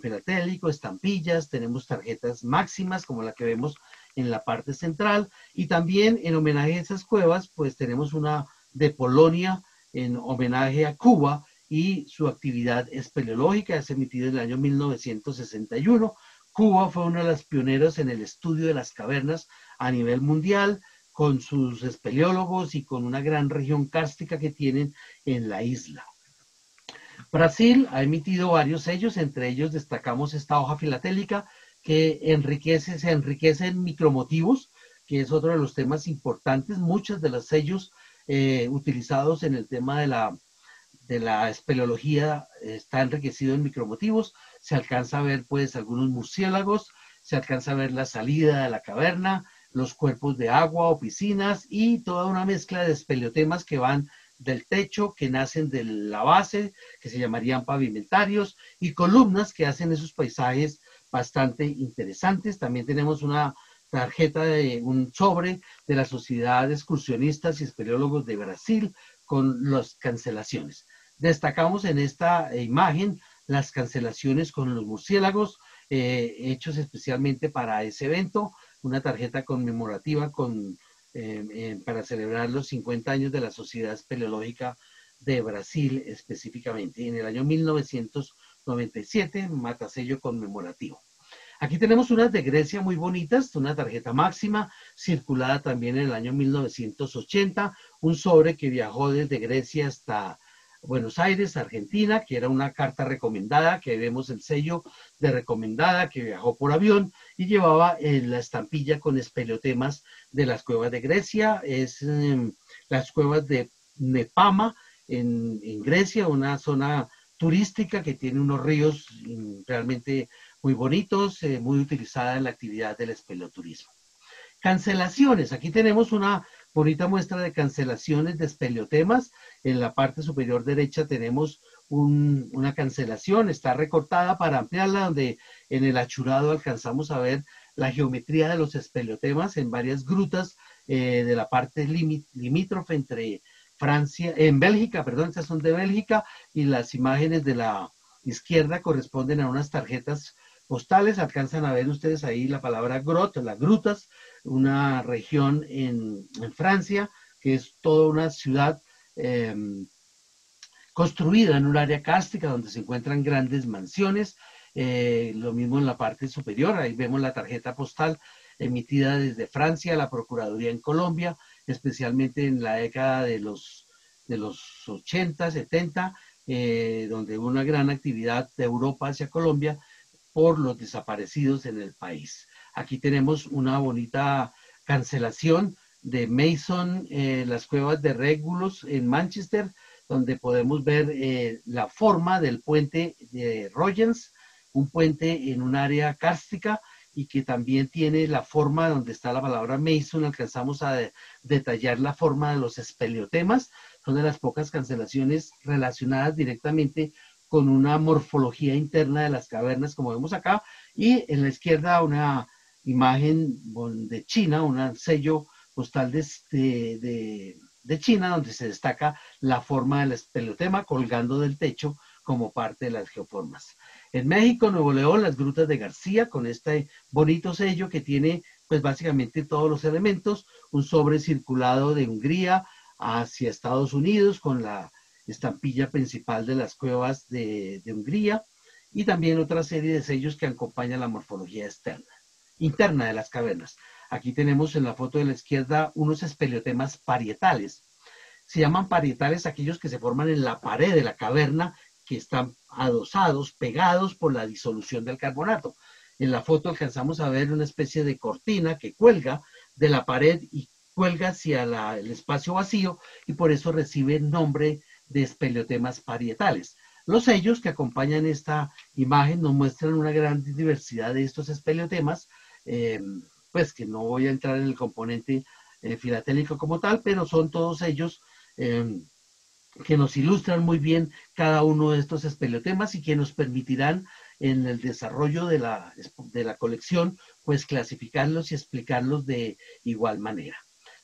filatélico, estampillas, tenemos tarjetas máximas como la que vemos en la parte central, y también en homenaje a esas cuevas, pues tenemos una de Polonia en homenaje a Cuba, y su actividad espeleológica es emitida en el año 1961. Cuba fue una de las pioneras en el estudio de las cavernas a nivel mundial, con sus espeleólogos y con una gran región kárstica que tienen en la isla. Brasil ha emitido varios sellos, entre ellos destacamos esta hoja filatélica que se enriquece en micromotivos, que es otro de los temas importantes. Muchos de los sellos utilizados en el tema de la espeleología está enriquecido en micromotivos, se alcanza a ver pues algunos murciélagos, se alcanza a ver la salida de la caverna, los cuerpos de agua o piscinas y toda una mezcla de espeleotemas que van del techo, que nacen de la base, que se llamarían pavimentarios, y columnas que hacen esos paisajes bastante interesantes. También tenemos una tarjeta de un sobre de la Sociedad de Excursionistas y Espeleólogos de Brasil con las cancelaciones. Destacamos en esta imagen las cancelaciones con los murciélagos, hechos especialmente para ese evento, una tarjeta conmemorativa para celebrar los 50 años de la Sociedad Espeleológica de Brasil específicamente, en el año 1990. 97, matasello conmemorativo. Aquí tenemos unas de Grecia muy bonitas, una tarjeta máxima, circulada también en el año 1980, un sobre que viajó desde Grecia hasta Buenos Aires, Argentina, que era una carta recomendada, que vemos el sello de recomendada, que viajó por avión y llevaba la estampilla con espeleotemas de las cuevas de Grecia, las cuevas de Nepama en Grecia, una zona turística que tiene unos ríos realmente muy bonitos, muy utilizada en la actividad del espeleoturismo. Cancelaciones, aquí tenemos una bonita muestra de cancelaciones de espeleotemas. En la parte superior derecha tenemos una cancelación, está recortada para ampliarla, donde en el achurado alcanzamos a ver la geometría de los espeleotemas en varias grutas de la parte limítrofe entre Francia, en Bélgica, perdón, estas son de Bélgica, y las imágenes de la izquierda corresponden a unas tarjetas postales. Alcanzan a ver ustedes ahí la palabra grot, las grutas, una región en Francia, que es toda una ciudad construida en un área cárstica donde se encuentran grandes mansiones. Lo mismo en la parte superior, ahí vemos la tarjeta postal emitida desde Francia, la Procuraduría en Colombia, especialmente en la década de los 80, 70, donde hubo una gran actividad de Europa hacia Colombia por los desaparecidos en el país. Aquí tenemos una bonita cancelación de Mason, las cuevas de Régulos en Manchester, donde podemos ver la forma del puente de Royens, un puente en un área kárstica y que también tiene la forma donde está la palabra Mason. Alcanzamos a detallar la forma de los espeleotemas. Son de las pocas cancelaciones relacionadas directamente con una morfología interna de las cavernas, como vemos acá, y en la izquierda una imagen de China, un sello postal de China, donde se destaca la forma del espeleotema colgando del techo como parte de las geoformas. En México, Nuevo León, las grutas de García, con este bonito sello que tiene pues básicamente todos los elementos, un sobre circulado de Hungría hacia Estados Unidos con la estampilla principal de las cuevas de Hungría, y también otra serie de sellos que acompañan la morfología interna de las cavernas. Aquí tenemos en la foto de la izquierda unos espeleotemas parietales. Se llaman parietales aquellos que se forman en la pared de la caverna, que están adosados, pegados por la disolución del carbonato. En la foto alcanzamos a ver una especie de cortina que cuelga de la pared y cuelga hacia el espacio vacío, y por eso recibe el nombre de espeleotemas parietales. Los sellos que acompañan esta imagen nos muestran una gran diversidad de estos espeleotemas, pues que no voy a entrar en el componente filatélico como tal, pero son todos ellos que nos ilustran muy bien cada uno de estos espeleotemas y que nos permitirán en el desarrollo de la colección, pues clasificarlos y explicarlos de igual manera.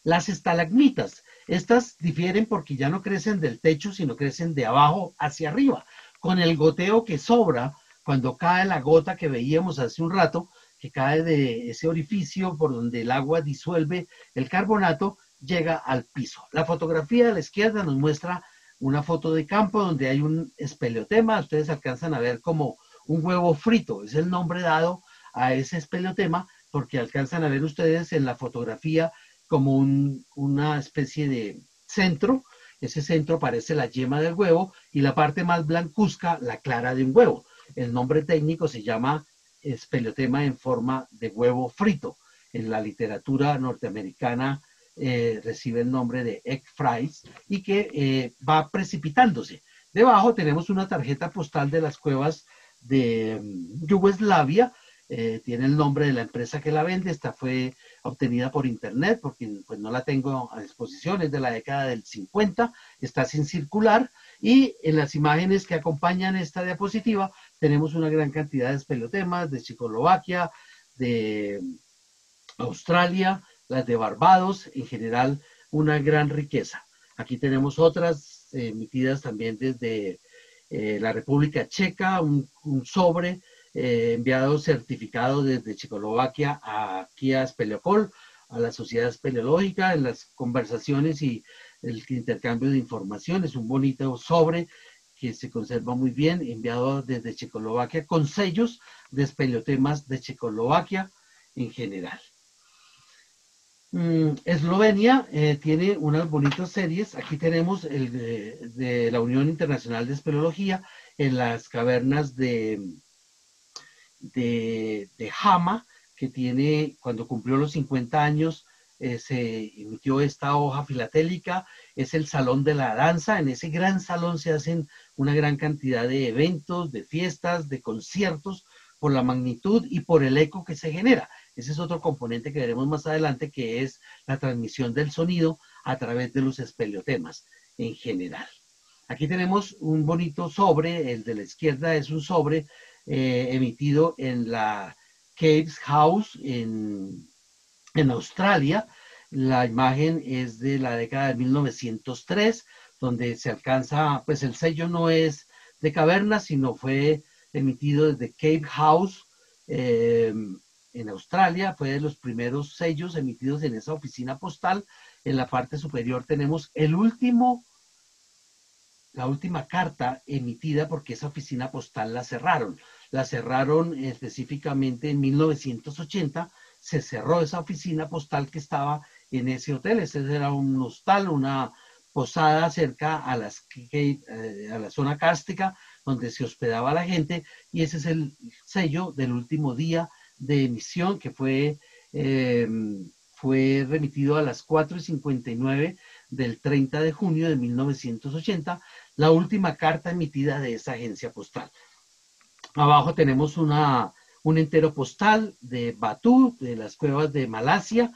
Las estalagmitas, estas difieren porque ya no crecen del techo, sino crecen de abajo hacia arriba, con el goteo que sobra cuando cae la gota que veíamos hace un rato, que cae de ese orificio por donde el agua disuelve el carbonato, llega al piso. La fotografía de la izquierda nos muestra una foto de campo donde hay un espeleotema. Ustedes alcanzan a ver como un huevo frito, es el nombre dado a ese espeleotema porque alcanzan a ver ustedes en la fotografía como una especie de centro. Ese centro parece la yema del huevo y la parte más blancuzca la clara de un huevo. El nombre técnico se llama espeleotema en forma de huevo frito. En la literatura norteamericana recibe el nombre de egg fries y que va precipitándose. Debajo tenemos una tarjeta postal de las cuevas de Yugoslavia. Tiene el nombre de la empresa que la vende. Esta fue obtenida por internet porque pues no la tengo a disposición, es de la década del 50, está sin circular, y en las imágenes que acompañan esta diapositiva tenemos una gran cantidad de espeleotemas de Checoslovaquia, de Australia, las de Barbados, en general una gran riqueza. Aquí tenemos otras emitidas también desde la República Checa, un sobre enviado certificado desde Checoslovaquia aquí a Espeleocol, a la Sociedad Espeleológica, en las conversaciones y el intercambio de información. Es un bonito sobre que se conserva muy bien, enviado desde Checoslovaquia con sellos de espeleotemas de Checoslovaquia en general. Eslovenia tiene unas bonitas series. Aquí tenemos el de la Unión Internacional de Espeleología en las cavernas de Hama, que tiene, cuando cumplió los 50 años, se emitió esta hoja filatélica. Es el Salón de la Danza. En ese gran salón se hacen una gran cantidad de eventos, de fiestas, de conciertos, por la magnitud y por el eco que se genera. Ese es otro componente que veremos más adelante, que es la transmisión del sonido a través de los espeleotemas en general. Aquí tenemos un bonito sobre, el de la izquierda es un sobre emitido en la Caves House en Australia. La imagen es de la década de 1903, donde se alcanza, pues el sello no es de caverna, sino fue emitido desde Cave House en Australia. Fue de los primeros sellos emitidos en esa oficina postal. En la parte superior tenemos la última carta emitida, porque esa oficina postal la cerraron. La cerraron específicamente en 1980. Se cerró esa oficina postal que estaba en ese hotel. Ese era un hostal, una posada cerca a la zona cárstica donde se hospedaba la gente, y ese es el sello del último día de emisión, que fue remitido a las 4:59 del 30 de junio de 1980, la última carta emitida de esa agencia postal. Abajo tenemos un entero postal de Batu, de las cuevas de Malasia,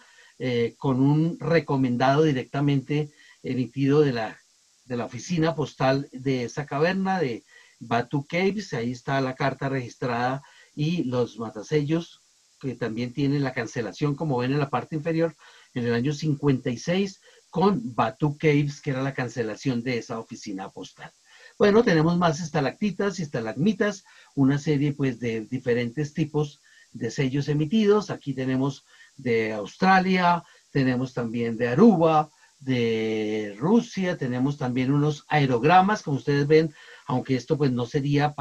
con un recomendado directamente emitido de la oficina postal de esa caverna de Batu Caves. Ahí está la carta registrada y los matasellos, que también tienen la cancelación, como ven en la parte inferior, en el año 56, con Batu Caves, que era la cancelación de esa oficina postal. Bueno, tenemos más estalactitas y estalagmitas, una serie pues de diferentes tipos de sellos emitidos. Aquí tenemos de Australia, tenemos también de Aruba, de Rusia, tenemos también unos aerogramas, como ustedes ven, aunque esto pues no sería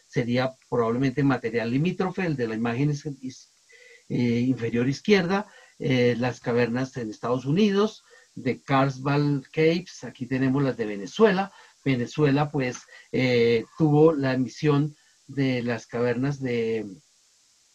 sería probablemente material limítrofe. El de la imagen inferior izquierda, las cavernas en Estados Unidos, de Carlsbad Caves. Aquí tenemos las de Venezuela. Venezuela pues tuvo la emisión de las cavernas de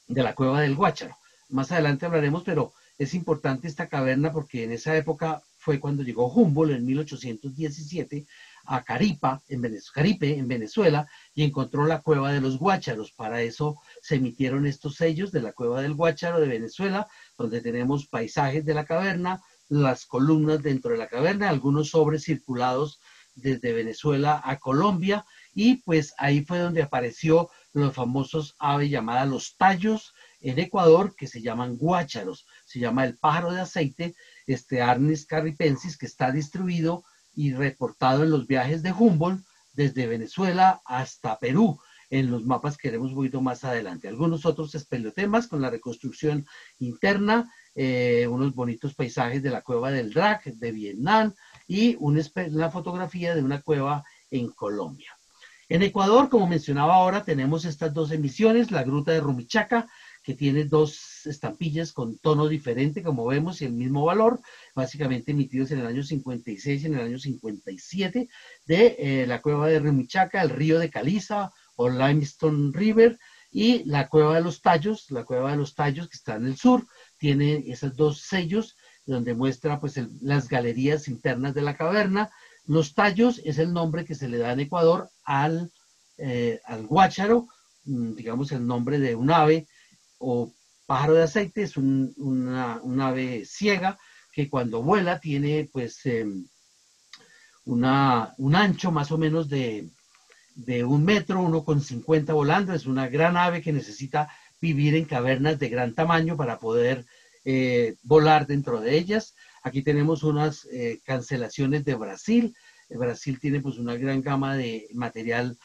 la cueva del Guácharo. Más adelante hablaremos, pero es importante esta caverna porque en esa época fue cuando llegó Humboldt en 1817 a Caripe, en Venezuela, y encontró la cueva de los Guácharos. Para eso se emitieron estos sellos de la cueva del Guácharo de Venezuela, donde tenemos paisajes de la caverna, las columnas dentro de la caverna, algunos sobres circulados desde Venezuela a Colombia, y pues ahí fue donde apareció los famosos aves llamadas los tallos en Ecuador, que se llaman guácharos. Se llama el pájaro de aceite, Arnis caripensis, que está distribuido y reportado en los viajes de Humboldt desde Venezuela hasta Perú, en los mapas que veremos un poquito más adelante. Algunos otros espeleotemas con la reconstrucción interna, unos bonitos paisajes de la cueva del Drac de Vietnam, y una fotografía de una cueva en Colombia. En Ecuador, como mencionaba ahora, tenemos estas dos emisiones, la gruta de Rumichaca, que tiene dos estampillas con tono diferente, como vemos, y el mismo valor, básicamente emitidos en el año 56 y en el año 57, de la cueva de Rumichaca, el río de Caliza o Limestone River, y la cueva de los Tallos, que está en el sur, tiene esos dos sellos donde muestra pues las galerías internas de la caverna. Los Tallos es el nombre que se le da en Ecuador al guácharo, digamos el nombre de un ave o pájaro de aceite. Es un ave ciega que cuando vuela tiene pues un ancho más o menos de 1 metro, 1,50 volando. Es una gran ave que necesita vivir en cavernas de gran tamaño para poder volar dentro de ellas. Aquí tenemos unas cancelaciones de Brasil. Brasil tiene pues una gran gama de material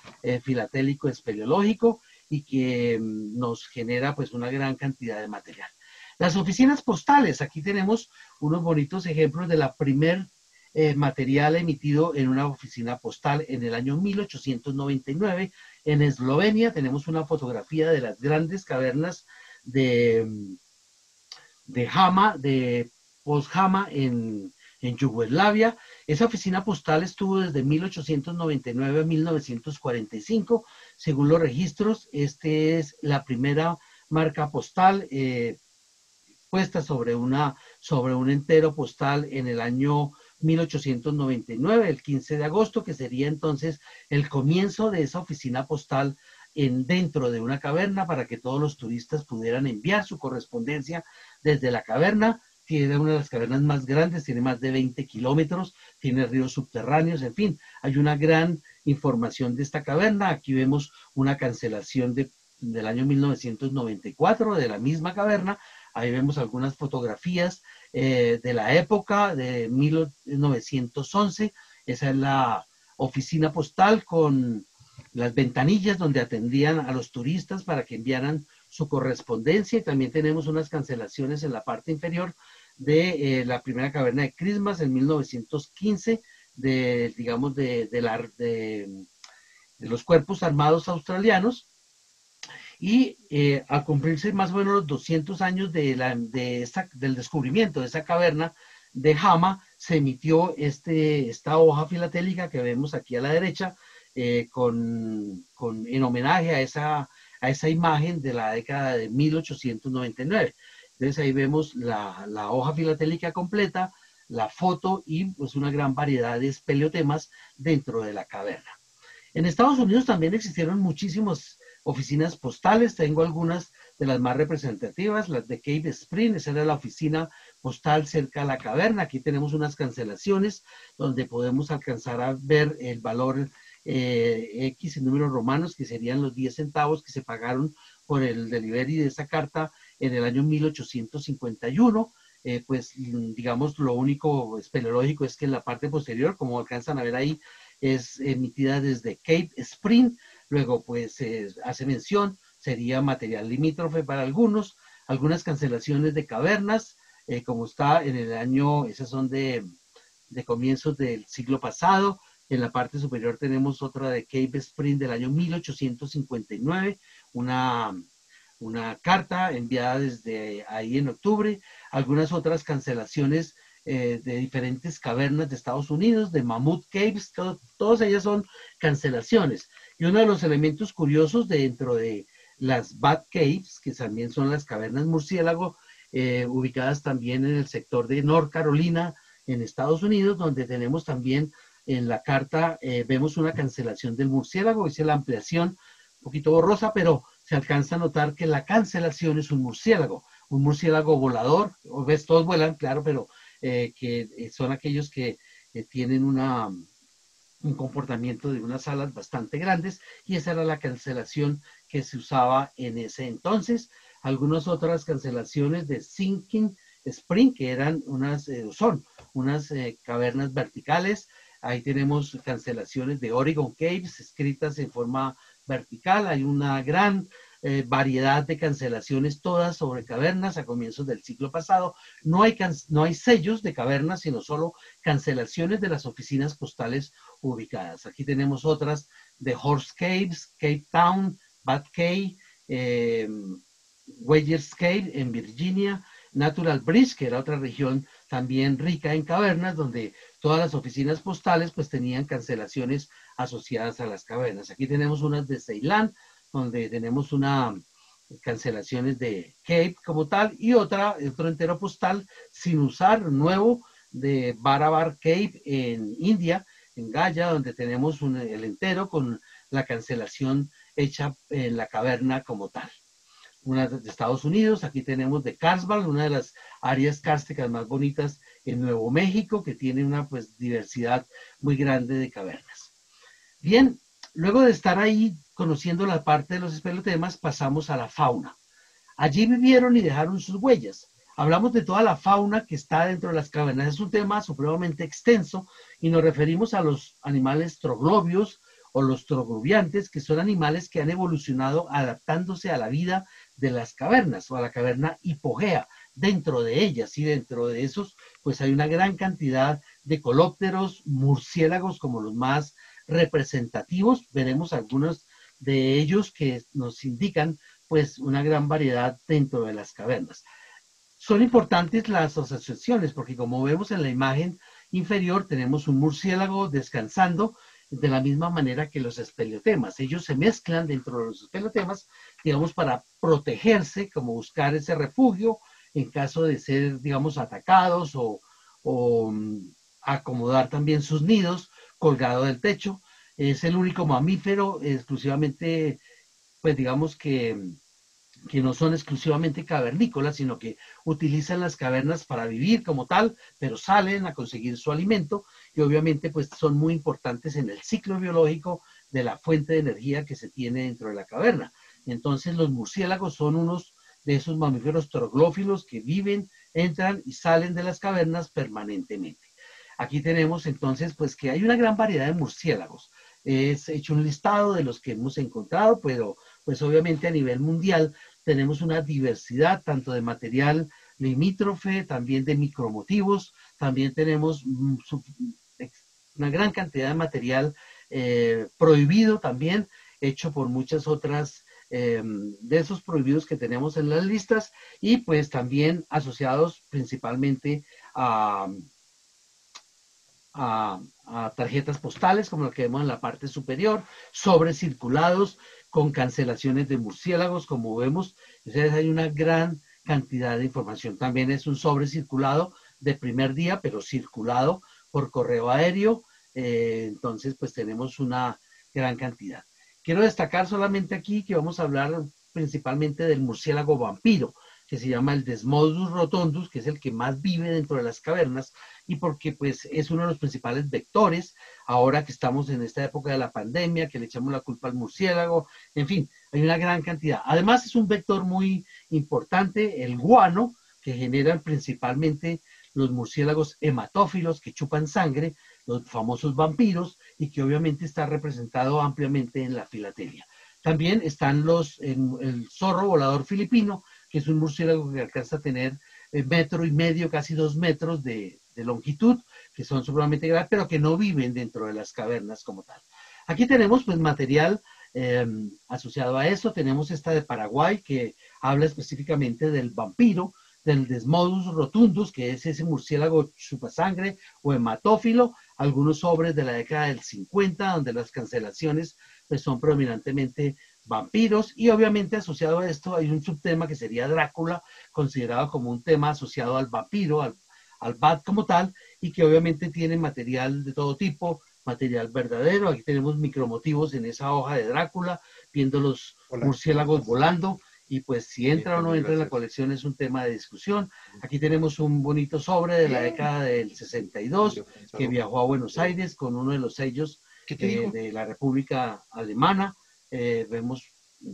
filatélico espeleológico y que nos genera pues una gran cantidad de material. Las oficinas postales, aquí tenemos unos bonitos ejemplos de la primer material emitido en una oficina postal en el año 1899 en Eslovenia. Tenemos una fotografía de las grandes cavernas de Hama, de Post-Hama en Yugoslavia. Esa oficina postal estuvo desde 1899 a 1945, según los registros. Este es la primera marca postal puesta sobre un entero postal en el año 1899, el 15 de agosto, que sería entonces el comienzo de esa oficina postal dentro de una caverna para que todos los turistas pudieran enviar su correspondencia desde la caverna. Tiene una de las cavernas más grandes, tiene más de 20 kilómetros, tiene ríos subterráneos, en fin, hay una gran información de esta caverna. Aquí vemos una cancelación del año 1994 de la misma caverna. Ahí vemos algunas fotografías de la época de 1911. Esa es la oficina postal con las ventanillas donde atendían a los turistas para que enviaran su correspondencia. Y también tenemos unas cancelaciones en la parte inferior de la primera caverna de Christmas en 1915, digamos, de los cuerpos armados australianos. Y al cumplirse más o menos los 200 años del descubrimiento de esa caverna de Hama, se emitió esta hoja filatélica que vemos aquí a la derecha, en homenaje a esa imagen de la década de 1899. Entonces ahí vemos la hoja filatélica completa, la foto y pues una gran variedad de espeleotemas dentro de la caverna. En Estados Unidos también existieron muchísimas oficinas postales. Tengo algunas de las más representativas, las de Cave Spring. Esa era la oficina postal cerca de la caverna. Aquí tenemos unas cancelaciones donde podemos alcanzar a ver el valor X en números romanos, que serían los 10 centavos que se pagaron por el delivery de esa carta en el año 1851. Pues digamos, lo único espeleológico es que en la parte posterior, como alcanzan a ver ahí, es emitida desde Cave Spring. Luego pues hace mención, sería material limítrofe para algunas cancelaciones de cavernas, como está en el año, esas son de comienzos del siglo pasado. En la parte superior tenemos otra de Cave Spring del año 1859, una carta enviada desde ahí en octubre. Algunas otras cancelaciones de diferentes cavernas de Estados Unidos, de Mammoth Caves, todas ellas son cancelaciones. Y uno de los elementos curiosos dentro de las Bat Caves, que también son las cavernas murciélago, ubicadas también en el sector de North Carolina, en Estados Unidos, donde tenemos también en la carta, vemos una cancelación del murciélago. Hice la ampliación un poquito borrosa, pero se alcanza a notar que la cancelación es un murciélago volador. Ves, todos vuelan, claro, pero que son aquellos que tienen un comportamiento de unas alas bastante grandes, y esa era la cancelación que se usaba en ese entonces. Algunas otras cancelaciones de Sinking Spring, que son unas cavernas verticales. Ahí tenemos cancelaciones de Oregon Caves, escritas en forma vertical. Hay una gran variedad de cancelaciones, todas sobre cavernas a comienzos del siglo pasado. No hay sellos de cavernas, sino solo cancelaciones de las oficinas postales ubicadas. Aquí tenemos otras de Horse Caves, Cape Town, Bat Cave, Wedgers Cave en Virginia, Natural Bridge, que era otra región también rica en cavernas, donde todas las oficinas postales pues tenían cancelaciones asociadas a las cavernas. Aquí tenemos unas de Ceilán, donde tenemos cancelaciones de Cape como tal, y otro entero postal sin usar, nuevo, de Barabar Cave en India, en Gaya, donde tenemos el entero con la cancelación hecha en la caverna como tal. Una de Estados Unidos, aquí tenemos de Carlsbad, una de las áreas kársticas más bonitas en Nuevo México, que tiene una pues diversidad muy grande de cavernas. Bien, luego de estar ahí conociendo la parte de los espeleotemas, pasamos a la fauna. Allí vivieron y dejaron sus huellas. Hablamos de toda la fauna que está dentro de las cavernas. Es un tema supremamente extenso y nos referimos a los animales troglobios o los troglobiantes, que son animales que han evolucionado adaptándose a la vida de las cavernas o a la caverna hipogea. dentro de ellas, y dentro de esos pues hay una gran cantidad de colópteros, murciélagos como los más representativos. Veremos algunos de ellos que nos indican pues una gran variedad dentro de las cavernas. Son importantes las asociaciones porque como vemos en la imagen inferior tenemos un murciélago descansando de la misma manera que los espeleotemas. Ellos se mezclan dentro de los espeleotemas, digamos, para protegerse, como buscar ese refugio en caso de ser, digamos, atacados o acomodar también sus nidos colgado del techo. Es el único mamífero exclusivamente, pues digamos que no son exclusivamente cavernícolas, sino que utilizan las cavernas para vivir como tal, pero salen a conseguir su alimento y obviamente pues son muy importantes en el ciclo biológico de la fuente de energía que se tiene dentro de la caverna. Entonces los murciélagos son unos de esos mamíferos troglófilos que viven, entran y salen de las cavernas permanentemente. Aquí tenemos entonces pues que hay una gran variedad de murciélagos. Es hecho un listado de los que hemos encontrado, pero pues obviamente a nivel mundial tenemos una diversidad tanto de material limítrofe, también de micromotivos, también tenemos una gran cantidad de material prohibido también, hecho por muchas otras de esos prohibidos que tenemos en las listas y pues también asociados principalmente a, a tarjetas postales, como lo que vemos en la parte superior, sobres circulados con cancelaciones de murciélagos, como vemos. Entonces hay una gran cantidad de información. También es un sobre circulado de primer día, pero circulado por correo aéreo. Entonces, pues tenemos una gran cantidad. Quiero destacar solamente aquí que vamos a hablar principalmente del murciélago vampiro, que se llama el Desmodus rotundus, que es el que más vive dentro de las cavernas y porque pues es uno de los principales vectores ahora que estamos en esta época de la pandemia, que le echamos la culpa al murciélago, en fin, hay una gran cantidad. Además es un vector muy importante, el guano, que generan principalmente los murciélagos hematófilos que chupan sangre, los famosos vampiros, y que obviamente está representado ampliamente en la filatelia. También están el zorro volador filipino, que es un murciélago que alcanza a tener metro y medio, casi 2 metros de longitud, que son supremamente grandes, pero que no viven dentro de las cavernas como tal. Aquí tenemos pues material asociado a eso, tenemos esta de Paraguay que habla específicamente del vampiro, del Desmodus rotundus, que es ese murciélago chupasangre o hematófilo, algunos sobres de la década del 50, donde las cancelaciones pues, son predominantemente vampiros, y obviamente asociado a esto hay un subtema que sería Drácula, considerado como un tema asociado al vampiro, al bat como tal, y que obviamente tiene material de todo tipo, material verdadero. Aquí tenemos micromotivos en esa hoja de Drácula, viendo los murciélagos volando, y pues si entra o no entra en la colección es un tema de discusión. Aquí tenemos un bonito sobre de la década del 62 que viajó a Buenos Aires con uno de los sellos de la República Alemana. Vemos,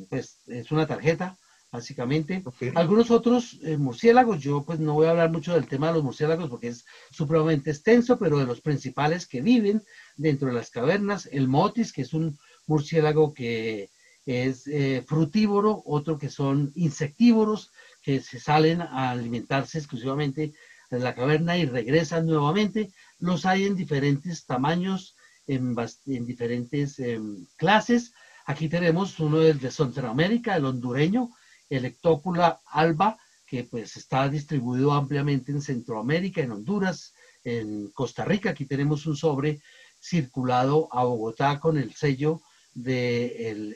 pues es una tarjeta básicamente. Algunos otros murciélagos, yo pues no voy a hablar mucho del tema de los murciélagos porque es supremamente extenso, pero de los principales que viven dentro de las cavernas, el motis, que es un murciélago que es frutívoro, otro que son insectívoros, que se salen a alimentarse exclusivamente de la caverna y regresan nuevamente. Los hay en diferentes tamaños, en diferentes clases. Aquí tenemos uno de Centroamérica, el hondureño, el Ectopula alba, que pues está distribuido ampliamente en Centroamérica, en Honduras, en Costa Rica. Aquí tenemos un sobre circulado a Bogotá con el sello del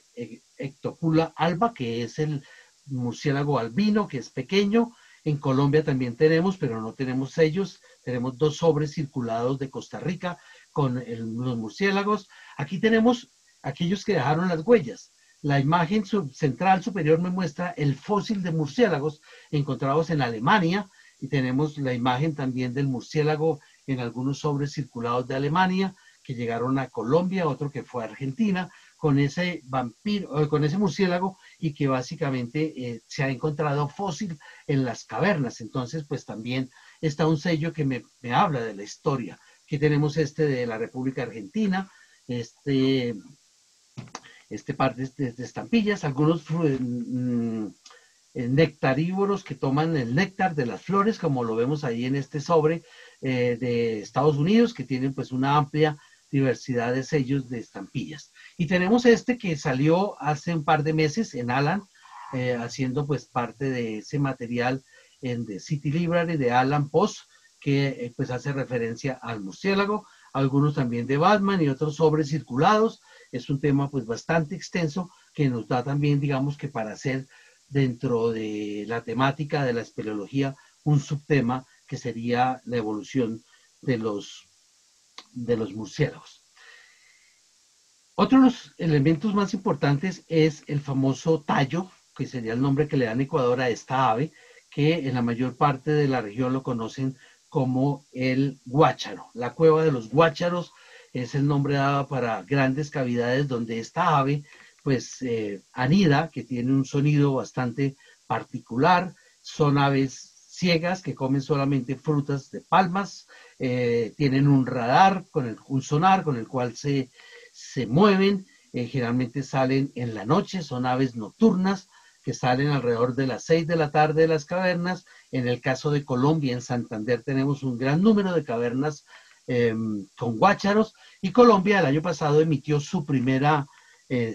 Ectopula alba, que es el murciélago albino, que es pequeño. En Colombia también tenemos, pero no tenemos sellos. Tenemos 2 sobres circulados de Costa Rica con los murciélagos. Aquí tenemos aquellos que dejaron las huellas. La imagen central superior me muestra el fósil de murciélagos encontrados en Alemania, y tenemos la imagen también del murciélago en algunos sobres circulados de Alemania que llegaron a Colombia, otro que fue a Argentina, con ese vampiro, con ese murciélago, y que básicamente se ha encontrado fósil en las cavernas. Entonces, pues también está un sello que me habla de la historia. Aquí tenemos este de la República Argentina, parte de estampillas, algunos nectarívoros que toman el néctar de las flores, como lo vemos ahí en este sobre de Estados Unidos, que tienen pues una amplia diversidad de sellos de estampillas. Y tenemos este que salió hace un par de meses en Alan, haciendo pues parte de ese material en The City Library de Alan Post, que pues hace referencia al murciélago, algunos también de Batman y otros sobres circulados. Es un tema pues bastante extenso que nos da también, digamos, que para hacer dentro de la temática de la espeleología un subtema que sería la evolución de los murciélagos. Otro de los elementos más importantes es el famoso tallo, que sería el nombre que le dan en Ecuador a esta ave, que en la mayor parte de la región lo conocen como el guácharo. La cueva de los guácharos es el nombre dado para grandes cavidades donde esta ave pues anida, que tiene un sonido bastante particular. Son aves ciegas que comen solamente frutas de palmas, tienen un radar, un sonar con el cual se mueven, generalmente salen en la noche, son aves nocturnas que salen alrededor de las 6 de la tarde de las cavernas. En el caso de Colombia, en Santander, tenemos un gran número de cavernas con guácharos, y Colombia el año pasado emitió su primera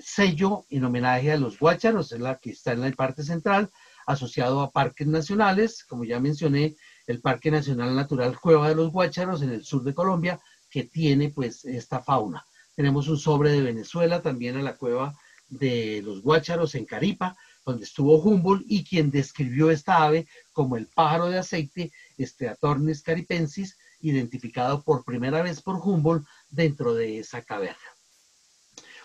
sello en homenaje a los guácharos, es la que está en la parte central, asociado a parques nacionales, como ya mencioné, el Parque Nacional Natural Cueva de los Guácharos en el sur de Colombia, que tiene pues esta fauna. Tenemos un sobre de Venezuela, también a la cueva de los Guácharos en Caripa, donde estuvo Humboldt y quien describió esta ave como el pájaro de aceite, Steatornis caripensis, identificado por primera vez por Humboldt dentro de esa caverna.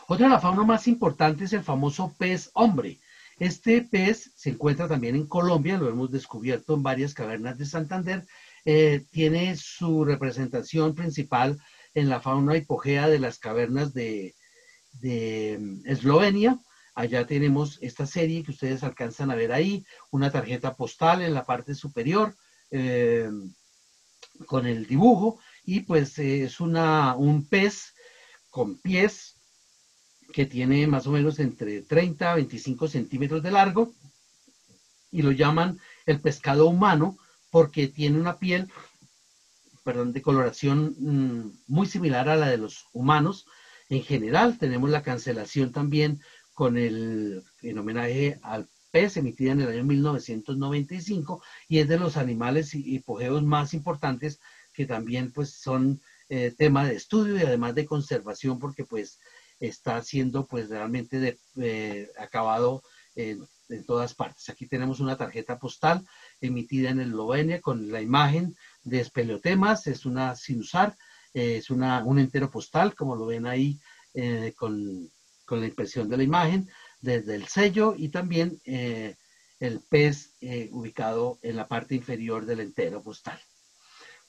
Otra de la fauna más importante es el famoso pez hombre. Este pez se encuentra también en Colombia, lo hemos descubierto en varias cavernas de Santander. Tiene su representación principal en la fauna hipogea de las cavernas de Eslovenia. Allá tenemos esta serie que ustedes alcanzan a ver ahí, una tarjeta postal en la parte superior con el dibujo, y pues es un pez con pies que tiene más o menos entre 30 a 25 centímetros de largo, y lo llaman el pescado humano porque tiene una piel, perdón, de coloración muy similar a la de los humanos. En general, tenemos la cancelación también en homenaje al pez, emitida en el año 1995, y es de los animales hipogeos más importantes que también pues son tema de estudio y además de conservación, porque pues está siendo pues realmente acabado en todas partes. Aquí tenemos una tarjeta postal emitida en Eslovenia con la imagen de espeleotemas, es una sinusar, es un entero postal, como lo ven ahí con la impresión de la imagen, desde el sello, y también el pez ubicado en la parte inferior del entero postal.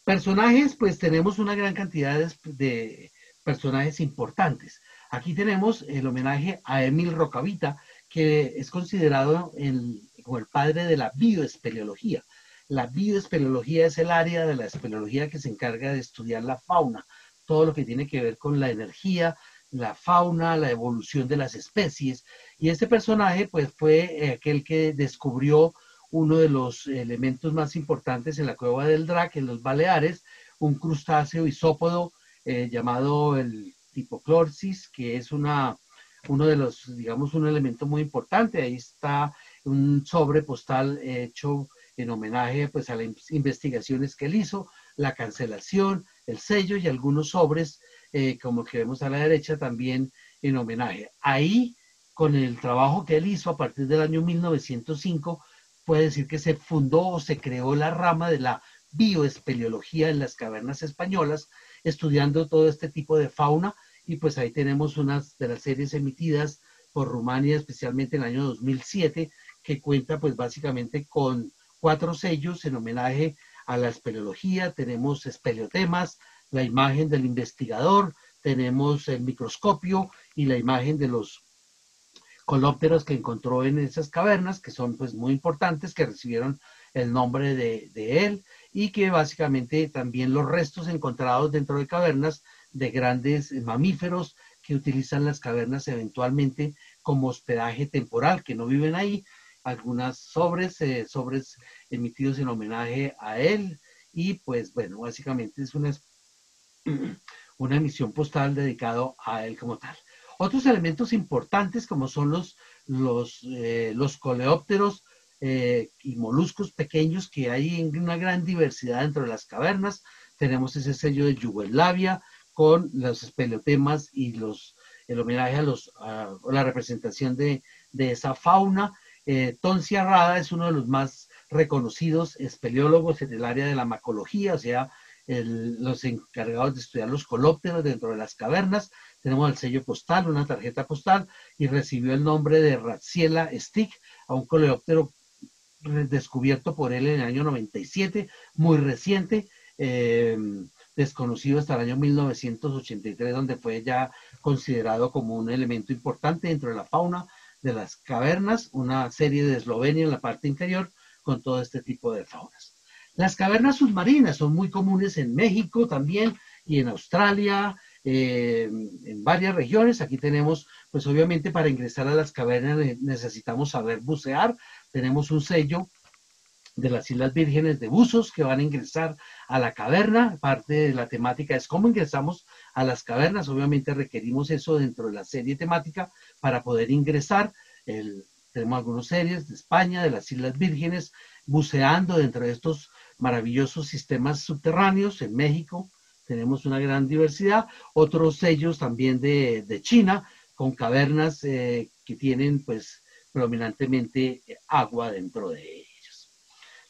Personajes, pues tenemos una gran cantidad de personajes importantes. Aquí tenemos el homenaje a Emil Rocavita, que es considerado como el padre de la bioespeleología. La bioespeleología es el área de la espeleología que se encarga de estudiar la fauna, todo lo que tiene que ver con la energía, la fauna, la evolución de las especies. Y este personaje pues fue aquel que descubrió uno de los elementos más importantes en la cueva del Drac, en los Baleares, un crustáceo isópodo llamado el Tipoclorsis, que es uno de los, digamos, un elemento muy importante. Ahí está un sobre postal hecho en homenaje pues a las investigaciones que él hizo, la cancelación, el sello y algunos sobres, como que vemos a la derecha, también en homenaje. Ahí, con el trabajo que él hizo a partir del año 1905, puede decir que se fundó o se creó la rama de la bioespeleología en las cavernas españolas, estudiando todo este tipo de fauna, y pues ahí tenemos unas de las series emitidas por Rumania, especialmente en el año 2007, que cuenta pues básicamente con 4 sellos en homenaje a la espeleología. Tenemos espeleotemas, la imagen del investigador, tenemos el microscopio y la imagen de los colópteros que encontró en esas cavernas, que son pues muy importantes, que recibieron el nombre de él, y que básicamente también los restos encontrados dentro de cavernas de grandes mamíferos que utilizan las cavernas eventualmente como hospedaje temporal, que no viven ahí, algunas sobres emitidos en homenaje a él, y pues bueno, básicamente es una emisión postal dedicado a él como tal. Otros elementos importantes como son los coleópteros y moluscos pequeños que hay en una gran diversidad dentro de las cavernas. Tenemos ese sello de Yugoslavia con los espeleotemas y el homenaje a la representación de esa fauna. Toncia Rada es uno de los más reconocidos espeleólogos en el área de la macología, o sea, los encargados de estudiar los colópteros dentro de las cavernas. Tenemos el sello postal, una tarjeta postal, y recibió el nombre de Raziela Stick, a un coleóptero descubierto por él en el año 97, muy reciente, desconocido hasta el año 1983, donde fue ya considerado como un elemento importante dentro de la fauna de las cavernas, una serie de Eslovenia en la parte inferior con todo este tipo de faunas. Las cavernas submarinas son muy comunes en México también y en Australia, en varias regiones. Aquí tenemos, pues obviamente para ingresar a las cavernas necesitamos saber bucear. Tenemos un sello de las Islas Vírgenes de buzos que van a ingresar a la caverna. Parte de la temática es cómo ingresamos a las cavernas. Obviamente requerimos eso dentro de la serie temática para poder ingresar. Tenemos algunas series de España, de las Islas Vírgenes, buceando dentro de estos maravillosos sistemas subterráneos. En México tenemos una gran diversidad. Otros sellos también de China, con cavernas que tienen pues predominantemente agua dentro de ellos.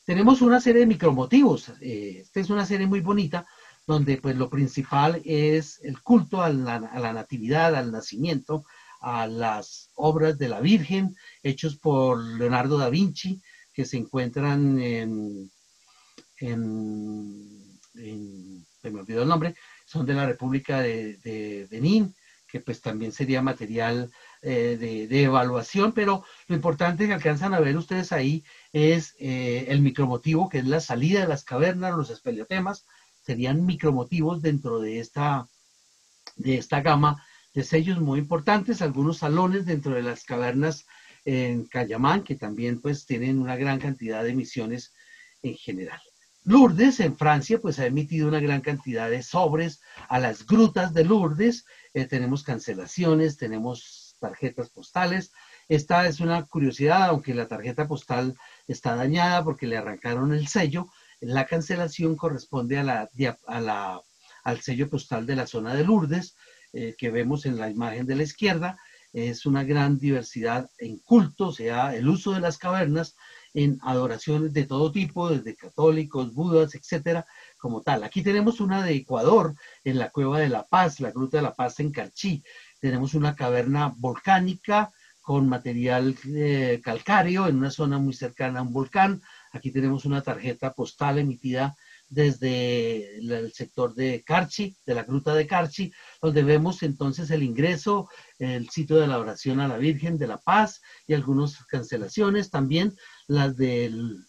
Tenemos una serie de micromotivos. Esta es una serie muy bonita, donde pues lo principal es el culto a la natividad, al nacimiento, a las obras de la Virgen, hechos por Leonardo da Vinci, que se encuentran se me olvidó el nombre, son de la República de Benín, que pues también sería material de evaluación, pero lo importante que alcanzan a ver ustedes ahí es el micromotivo, que es la salida de las cavernas, los espeleotemas, serían micromotivos dentro de esta gama de sellos muy importantes, algunos salones dentro de las cavernas en Cayamán, que también pues tienen una gran cantidad de emisiones en general. Lourdes, en Francia, pues ha emitido una gran cantidad de sobres a las grutas de Lourdes. Tenemos cancelaciones, tenemos tarjetas postales. Esta es una curiosidad, aunque la tarjeta postal está dañada porque le arrancaron el sello, la cancelación corresponde al sello postal de la zona de Lourdes, que vemos en la imagen de la izquierda. Es una gran diversidad en culto, o sea, el uso de las cavernas en adoraciones de todo tipo, desde católicos, budas, etcétera, como tal. Aquí tenemos una de Ecuador, en la Cueva de la Paz, la Gruta de la Paz en Carchí. Tenemos una caverna volcánica con material calcáreo en una zona muy cercana a un volcán. Aquí tenemos una tarjeta postal emitida desde el sector de Carchi, de la Gruta de Carchi, donde vemos entonces el ingreso, el sitio de la oración a la Virgen de la Paz y algunas cancelaciones, también las de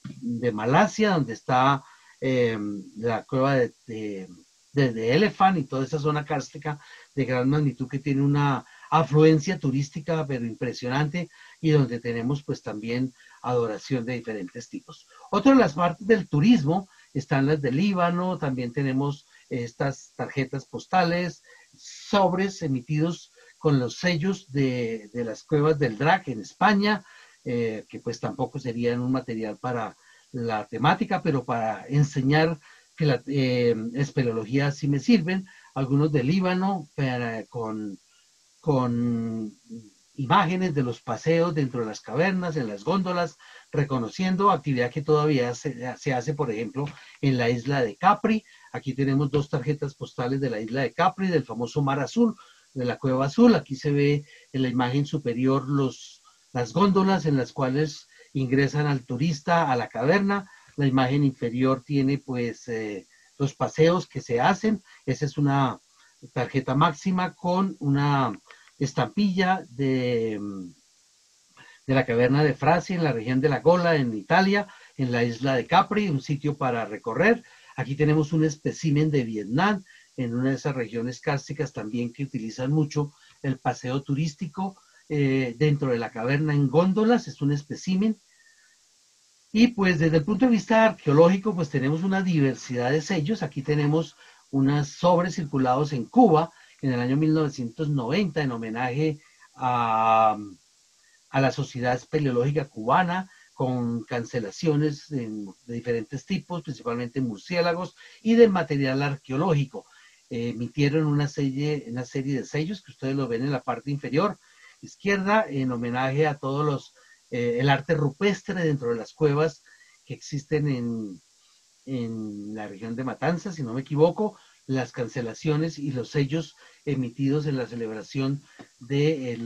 Malasia, donde está la cueva de Elephant y toda esa zona kárstica de gran magnitud que tiene una afluencia turística pero impresionante, y donde tenemos pues también adoración de diferentes tipos. Otra de las partes del turismo están las del Líbano, también tenemos estas tarjetas postales, sobres emitidos con los sellos de las cuevas del Drac en España, que pues tampoco serían un material para la temática, pero para enseñar que la espeleología sí me sirven. Algunos del Líbano con imágenes de los paseos dentro de las cavernas, en las góndolas, reconociendo actividad que todavía se hace, por ejemplo, en la isla de Capri. Aquí tenemos dos tarjetas postales de la isla de Capri, del famoso Mar Azul, de la Cueva Azul. Aquí se ve en la imagen superior las góndolas en las cuales ingresan al turista a la caverna. La imagen inferior tiene pues los paseos que se hacen. Esa es una tarjeta máxima con una estampilla de la caverna de Frasi en la región de la Gola, en Italia, en la isla de Capri, un sitio para recorrer. Aquí tenemos un espécimen de Vietnam, en una de esas regiones kársticas también que utilizan mucho el paseo turístico dentro de la caverna en góndolas. Es un espécimen Y pues desde el punto de vista arqueológico, pues tenemos una diversidad de sellos. Aquí tenemos unos sobres circulados en Cuba en el año 1990 en homenaje a, a la Sociedad Espeleológica Cubana, con cancelaciones de diferentes tipos, principalmente murciélagos y del material arqueológico. Emitieron una serie de sellos que ustedes lo ven en la parte inferior izquierda, en homenaje a todos el arte rupestre dentro de las cuevas que existen en la región de Matanzas, si no me equivoco, las cancelaciones y los sellos emitidos en la celebración de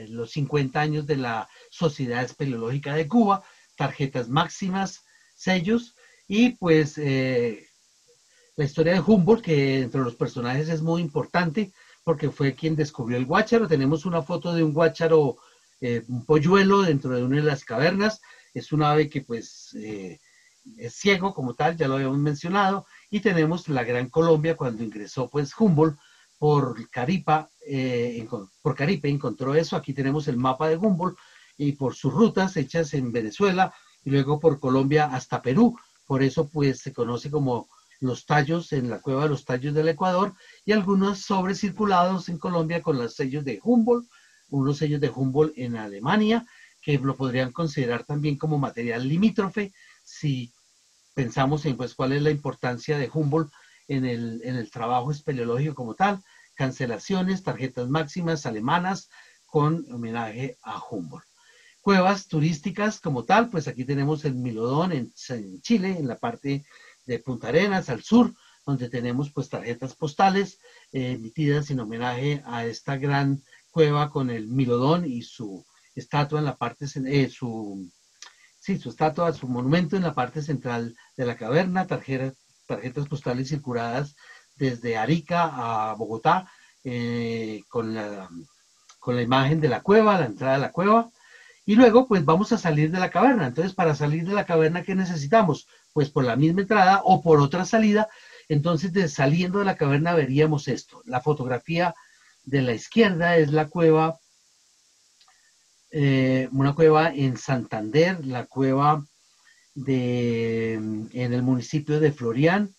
los 50 años de la Sociedad Espeleológica de Cuba, tarjetas máximas, sellos, y pues la historia de Humboldt, que entre los personajes es muy importante, porque fue quien descubrió el guácharo. Tenemos una foto de un guácharo, un polluelo dentro de una de las cavernas. Es un ave que pues es ciego como tal, ya lo habíamos mencionado, y tenemos la Gran Colombia cuando ingresó pues Humboldt por Caripe encontró eso. Aquí tenemos el mapa de Humboldt y por sus rutas hechas en Venezuela y luego por Colombia hasta Perú. Por eso pues se conoce como los tallos en la cueva de los tallos del Ecuador, y algunos sobres circulados en Colombia con los sellos de Humboldt, unos sellos de Humboldt en Alemania, que lo podrían considerar también como material limítrofe si pensamos en pues cuál es la importancia de Humboldt en el trabajo espeleológico como tal. Cancelaciones, tarjetas máximas alemanas con homenaje a Humboldt. Cuevas turísticas como tal, pues aquí tenemos el Milodón en Chile, en la parte de Punta Arenas, al sur, donde tenemos pues tarjetas postales emitidas en homenaje a esta gran cueva con el Milodón y su estatua en la parte, su estatua, su monumento en la parte central de la caverna, tarjetas postales circuladas desde Arica a Bogotá, con la imagen de la cueva, la entrada de la cueva. Y luego, pues vamos a salir de la caverna. Entonces, para salir de la caverna, ¿qué necesitamos? Pues por la misma entrada o por otra salida. Entonces, saliendo de la caverna veríamos esto. La fotografía de la izquierda es la cueva, una cueva en Santander, la cueva en el municipio de Florián,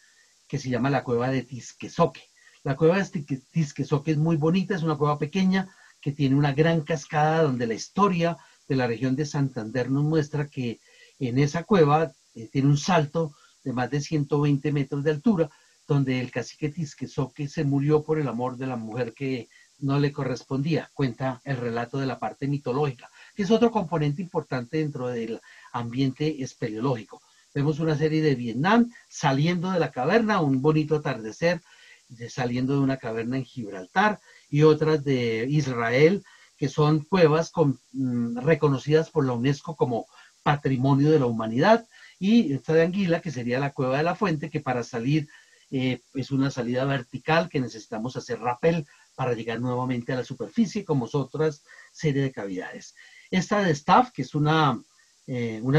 que se llama la cueva de Tisquezoque. La cueva de Tisquezoque es muy bonita, es una cueva pequeña que tiene una gran cascada donde la historia de la región de Santander nos muestra que en esa cueva tiene un salto de más de 120 metros de altura, donde el cacique Tisquezoque se murió por el amor de la mujer que no le correspondía, cuenta el relato de la parte mitológica, que es otro componente importante dentro del ambiente espeleológico. Vemos una serie de Vietnam saliendo de la caverna, un bonito atardecer, saliendo de una caverna en Gibraltar, y otras de Israel, que son cuevas reconocidas por la UNESCO como Patrimonio de la Humanidad, y esta de Anguila, que sería la cueva de la fuente, que para salir es una salida vertical que necesitamos hacer rappel para llegar nuevamente a la superficie, como otras serie de cavidades. Esta de Staff, que es una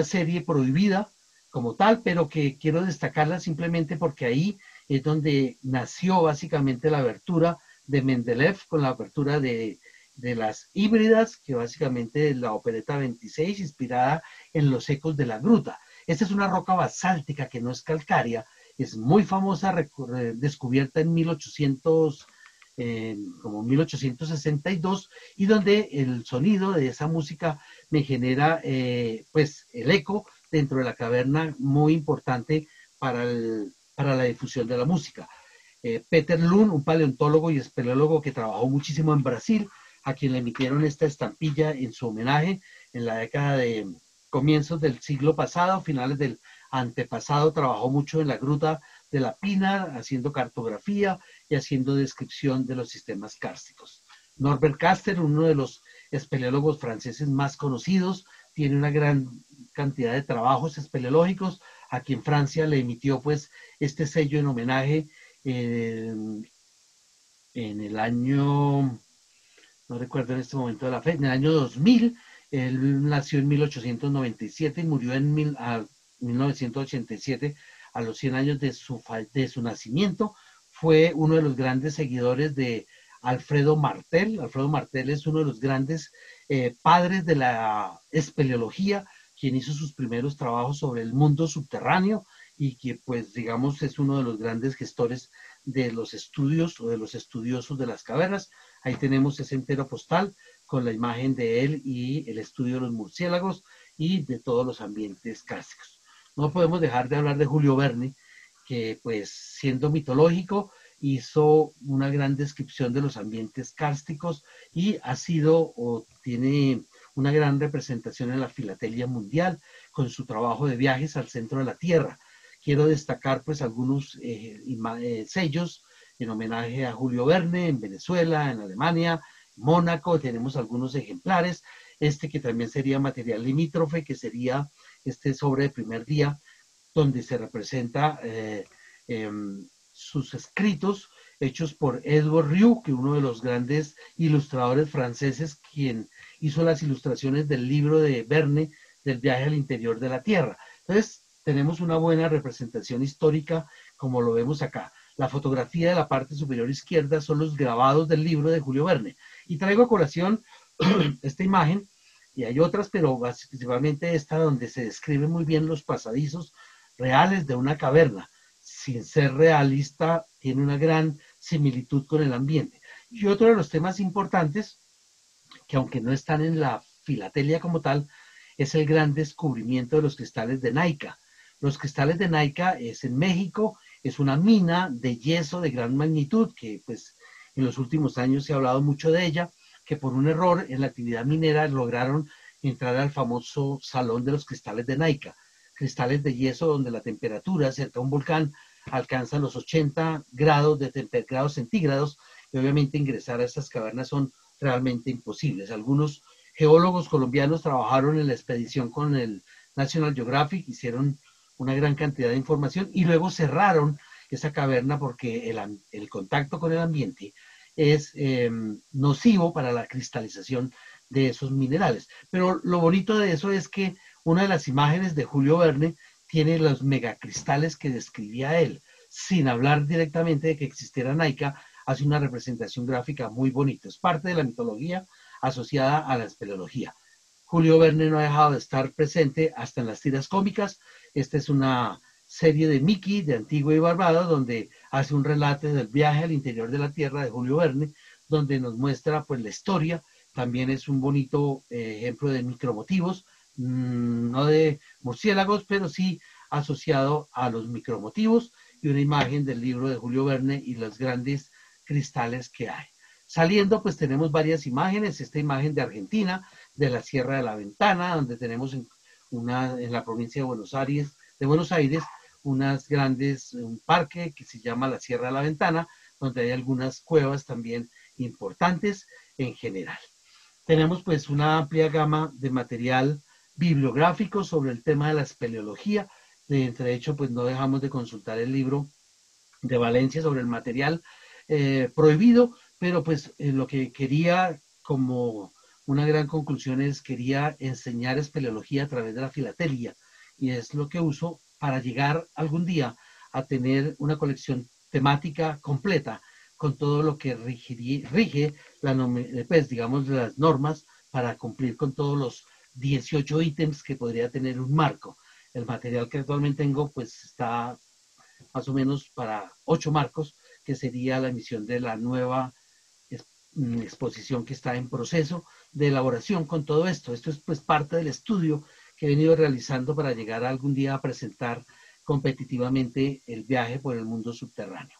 serie prohibida como tal, pero que quiero destacarla simplemente porque ahí es donde nació básicamente la abertura de Mendeleev con la apertura de las híbridas, que básicamente es la opereta 26, inspirada en los ecos de la gruta. Esta es una roca basáltica que no es calcárea, es muy famosa, descubierta en 1800, como 1862, y donde el sonido de esa música me genera pues el eco dentro de la caverna, muy importante para la difusión de la música. Peter Lund, un paleontólogo y espeleólogo que trabajó muchísimo en Brasil, a quien le emitieron esta estampilla en su homenaje en la década de comienzos del siglo pasado, finales del antepasado. Trabajó mucho en la gruta de la Pina, haciendo cartografía y haciendo descripción de los sistemas kársticos. Norbert Caster, uno de los espeleólogos franceses más conocidos, tiene una gran cantidad de trabajos espeleológicos. Aquí en Francia le emitió pues este sello en homenaje en el año, no recuerdo en este momento de la fecha, en el año 2000. Él nació en 1897 y murió en 1987 a los 100 años de su nacimiento. Fue uno de los grandes seguidores de Alfredo Martel. Alfredo Martel es uno de los grandes padres de la espeleología, quien hizo sus primeros trabajos sobre el mundo subterráneo y que pues digamos es uno de los grandes gestores de los estudios o de los estudiosos de las cavernas. Ahí tenemos ese entero postal con la imagen de él y el estudio de los murciélagos y de todos los ambientes cársticos. No podemos dejar de hablar de Julio Verne, que pues siendo mitológico hizo una gran descripción de los ambientes cársticos y ha sido o tiene una gran representación en la filatelia mundial con su trabajo de viajes al centro de la Tierra. Quiero destacar pues algunos sellos en homenaje a Julio Verne en Venezuela, en Alemania, Mónaco, tenemos algunos ejemplares, este que también sería material limítrofe, que sería este sobre el primer día, donde se representa sus escritos hechos por Edward Rieu, que uno de los grandes ilustradores franceses, quien hizo las ilustraciones del libro de Verne, del viaje al interior de la Tierra. Entonces, tenemos una buena representación histórica, como lo vemos acá. La fotografía de la parte superior izquierda son los grabados del libro de Julio Verne. Y traigo a colación esta imagen, y hay otras, pero principalmente esta donde se describen muy bien los pasadizos reales de una caverna. Sin ser realista, tiene una gran similitud con el ambiente. Y otro de los temas importantes, que aunque no están en la filatelia como tal, es el gran descubrimiento de los cristales de Naica. Los cristales de Naica es en México, es una mina de yeso de gran magnitud, que pues en los últimos años se ha hablado mucho de ella, que por un error en la actividad minera lograron entrar al famoso Salón de los Cristales de Naica. Cristales de yeso donde la temperatura cerca de un volcán alcanza los 80 grados centígrados y obviamente ingresar a estas cavernas son realmente imposibles. Algunos geólogos colombianos trabajaron en la expedición con el National Geographic, hicieron una gran cantidad de información y luego cerraron esa caverna porque el contacto con el ambiente es nocivo para la cristalización de esos minerales. Pero lo bonito de eso es que una de las imágenes de Julio Verne tiene los megacristales que describía él, sin hablar directamente de que existiera Naica, hace una representación gráfica muy bonita. Es parte de la mitología asociada a la espeleología. Julio Verne no ha dejado de estar presente hasta en las tiras cómicas. Esta es una serie de Mickey, de Antigua y Barbuda, donde hace un relato del viaje al interior de la Tierra de Julio Verne, donde nos muestra pues la historia. También es un bonito ejemplo de micromotivos, no de murciélagos, pero sí asociado a los micromotivos y una imagen del libro de Julio Verne y los grandes cristales que hay. Saliendo, pues tenemos varias imágenes, esta imagen de Argentina, de la Sierra de la Ventana, donde tenemos en la provincia de Buenos Aires, un parque que se llama la Sierra de la Ventana, donde hay algunas cuevas también importantes en general. Tenemos pues una amplia gama de material bibliográfico sobre el tema de la espeleología. De hecho, pues no dejamos de consultar el libro de Valencia sobre el material prohibido, pero pues lo que quería como una gran conclusión es quería enseñar espeleología a través de la filatelia y es lo que uso para llegar algún día a tener una colección temática completa con todo lo que rige pues, digamos, las normas para cumplir con todos los 18 ítems que podría tener un marco. El material que actualmente tengo pues está más o menos para 8 marcos, que sería la emisión de la nueva exposición que está en proceso de elaboración con todo esto. Esto es pues parte del estudio que he venido realizando para llegar algún día a presentar competitivamente el viaje por el mundo subterráneo.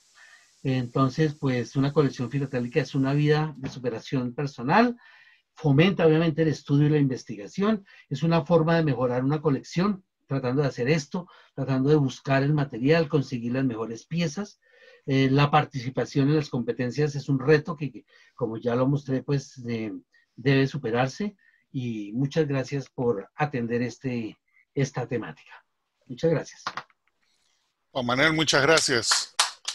Entonces, pues una colección filatélica es una vida de superación personal, fomenta obviamente el estudio y la investigación, es una forma de mejorar una colección, tratando de hacer esto, tratando de buscar el material, conseguir las mejores piezas. La participación en las competencias es un reto que como ya lo mostré, pues debe superarse y muchas gracias por atender esta temática. Muchas gracias. Juan Manuel, muchas gracias.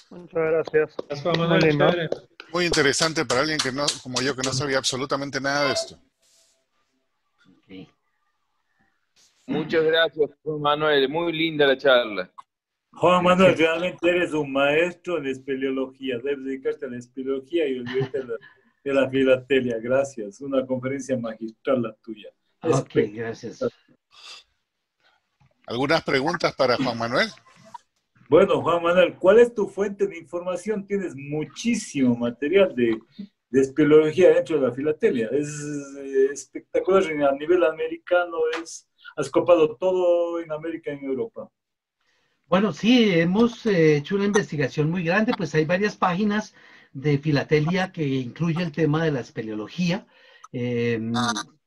Muchas gracias. Gracias, Juan Manuel, chévere. Muy interesante para alguien que no, como yo, que no sabía absolutamente nada de esto. Okay. Muchas gracias, Juan Manuel. Muy linda la charla. Juan Manuel, realmente eres un maestro de espeleología. Debes dedicarte a la espeleología y olvidarte de la filatelia. Gracias. Una conferencia magistral la tuya. Ok, gracias. ¿Algunas preguntas para Juan Manuel? Bueno, Juan Manuel, ¿cuál es tu fuente de información? Tienes muchísimo material de espeleología dentro de la filatelia. Es espectacular a nivel americano. Has copado todo en América y en Europa. Bueno, sí, hemos hecho una investigación muy grande, pues hay varias páginas de filatelia que incluye el tema de la espeleología, eh,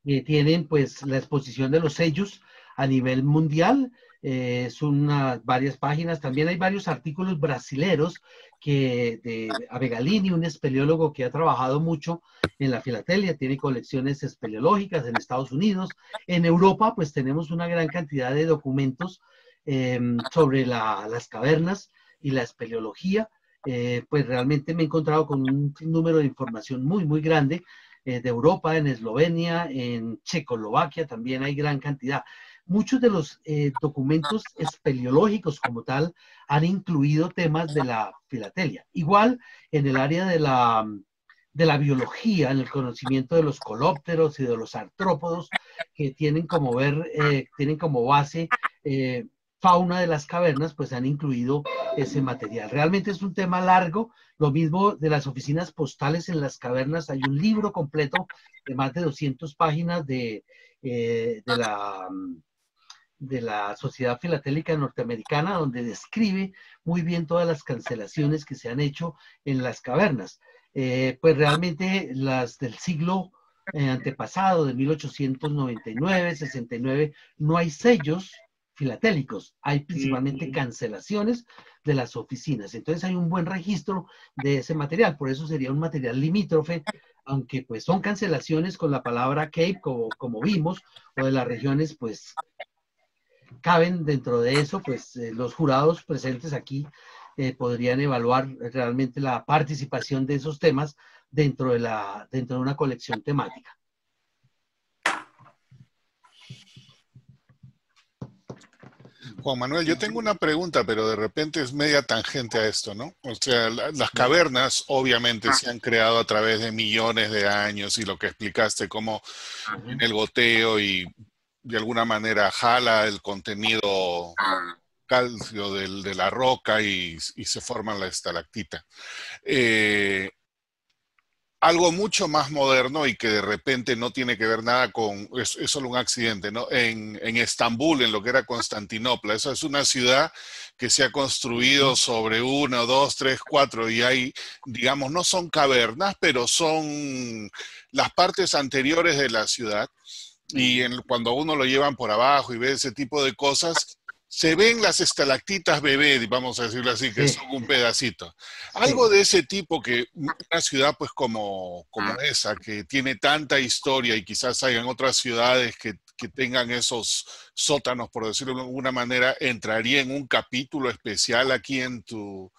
que tienen pues la exposición de los sellos a nivel mundial, son varias páginas, también hay varios artículos brasileros que de Abegalini, un espeleólogo que ha trabajado mucho en la filatelia, tiene colecciones espeleológicas en Estados Unidos, en Europa pues tenemos una gran cantidad de documentos sobre las cavernas y la espeleología. Pues realmente me he encontrado con un número de información muy, muy grande de Europa, en Eslovenia, en Checoslovaquia también hay gran cantidad. Muchos de los documentos espeleológicos como tal han incluido temas de la filatelia. Igual en el área de la biología, en el conocimiento de los colópteros y de los artrópodos, que tienen como base fauna de las cavernas, pues han incluido ese material. Realmente es un tema largo, lo mismo de las oficinas postales en las cavernas, hay un libro completo de más de 200 páginas de la Sociedad Filatélica Norteamericana, donde describe muy bien todas las cancelaciones que se han hecho en las cavernas. Pues realmente las del siglo antepasado, de 1899, 69, no hay sellos filatélicos, hay principalmente cancelaciones de las oficinas. Entonces hay un buen registro de ese material, por eso sería un material limítrofe, aunque pues son cancelaciones con la palabra Cape, como vimos, o de las regiones pues caben dentro de eso, pues los jurados presentes aquí podrían evaluar realmente la participación de esos temas dentro de una colección temática. Juan Manuel, yo tengo una pregunta, pero de repente es media tangente a esto, ¿no? O sea, las cavernas obviamente se han creado a través de millones de años y lo que explicaste, cómo en el goteo y de alguna manera jala el contenido calcio de la roca y se forma la estalactita. Algo mucho más moderno y que de repente no tiene que ver nada con, es solo un accidente, ¿no? En Estambul, en lo que era Constantinopla, esa es una ciudad que se ha construido sobre uno, dos, tres, cuatro, y hay, digamos, no son cavernas, pero son las partes anteriores de la ciudad, y cuando a uno lo llevan por abajo y ve ese tipo de cosas, se ven las estalactitas bebé, vamos a decirlo así, que Sí, son un pedacito. sí. Algo de ese tipo que una ciudad pues como esa, que tiene tanta historia y quizás hayan otras ciudades que tengan esos sótanos, por decirlo de alguna manera, ¿entraría en un capítulo especial aquí en tu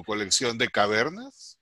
colección de cavernas?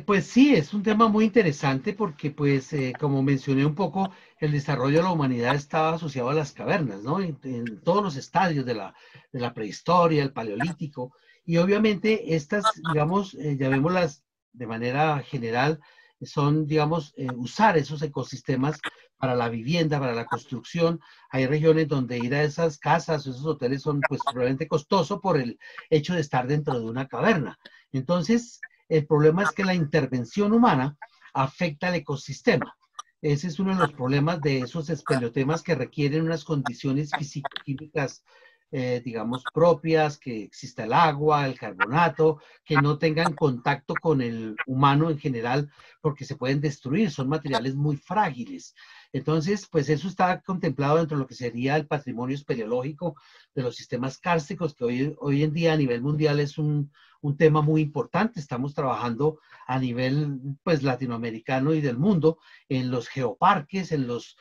Pues sí, es un tema muy interesante porque, pues, como mencioné un poco, el desarrollo de la humanidad estaba asociado a las cavernas, ¿no? En todos los estadios de la prehistoria, el paleolítico, y obviamente estas, digamos, llamémoslas de manera general, son, digamos, usar esos ecosistemas para la vivienda, para la construcción. Hay regiones donde ir a esas casas o esos hoteles son, pues, probablemente costoso por el hecho de estar dentro de una caverna. Entonces, el problema es que la intervención humana afecta al ecosistema. Ese es uno de los problemas de esos espeleotemas que requieren unas condiciones físico-químicas, digamos, propias, que exista el agua, el carbonato, que no tengan contacto con el humano en general, porque se pueden destruir, son materiales muy frágiles. Entonces, pues eso está contemplado dentro de lo que sería el patrimonio espeleológico de los sistemas kársticos, que hoy en día a nivel mundial es un tema muy importante. Estamos trabajando a nivel pues latinoamericano y del mundo en los geoparques, en los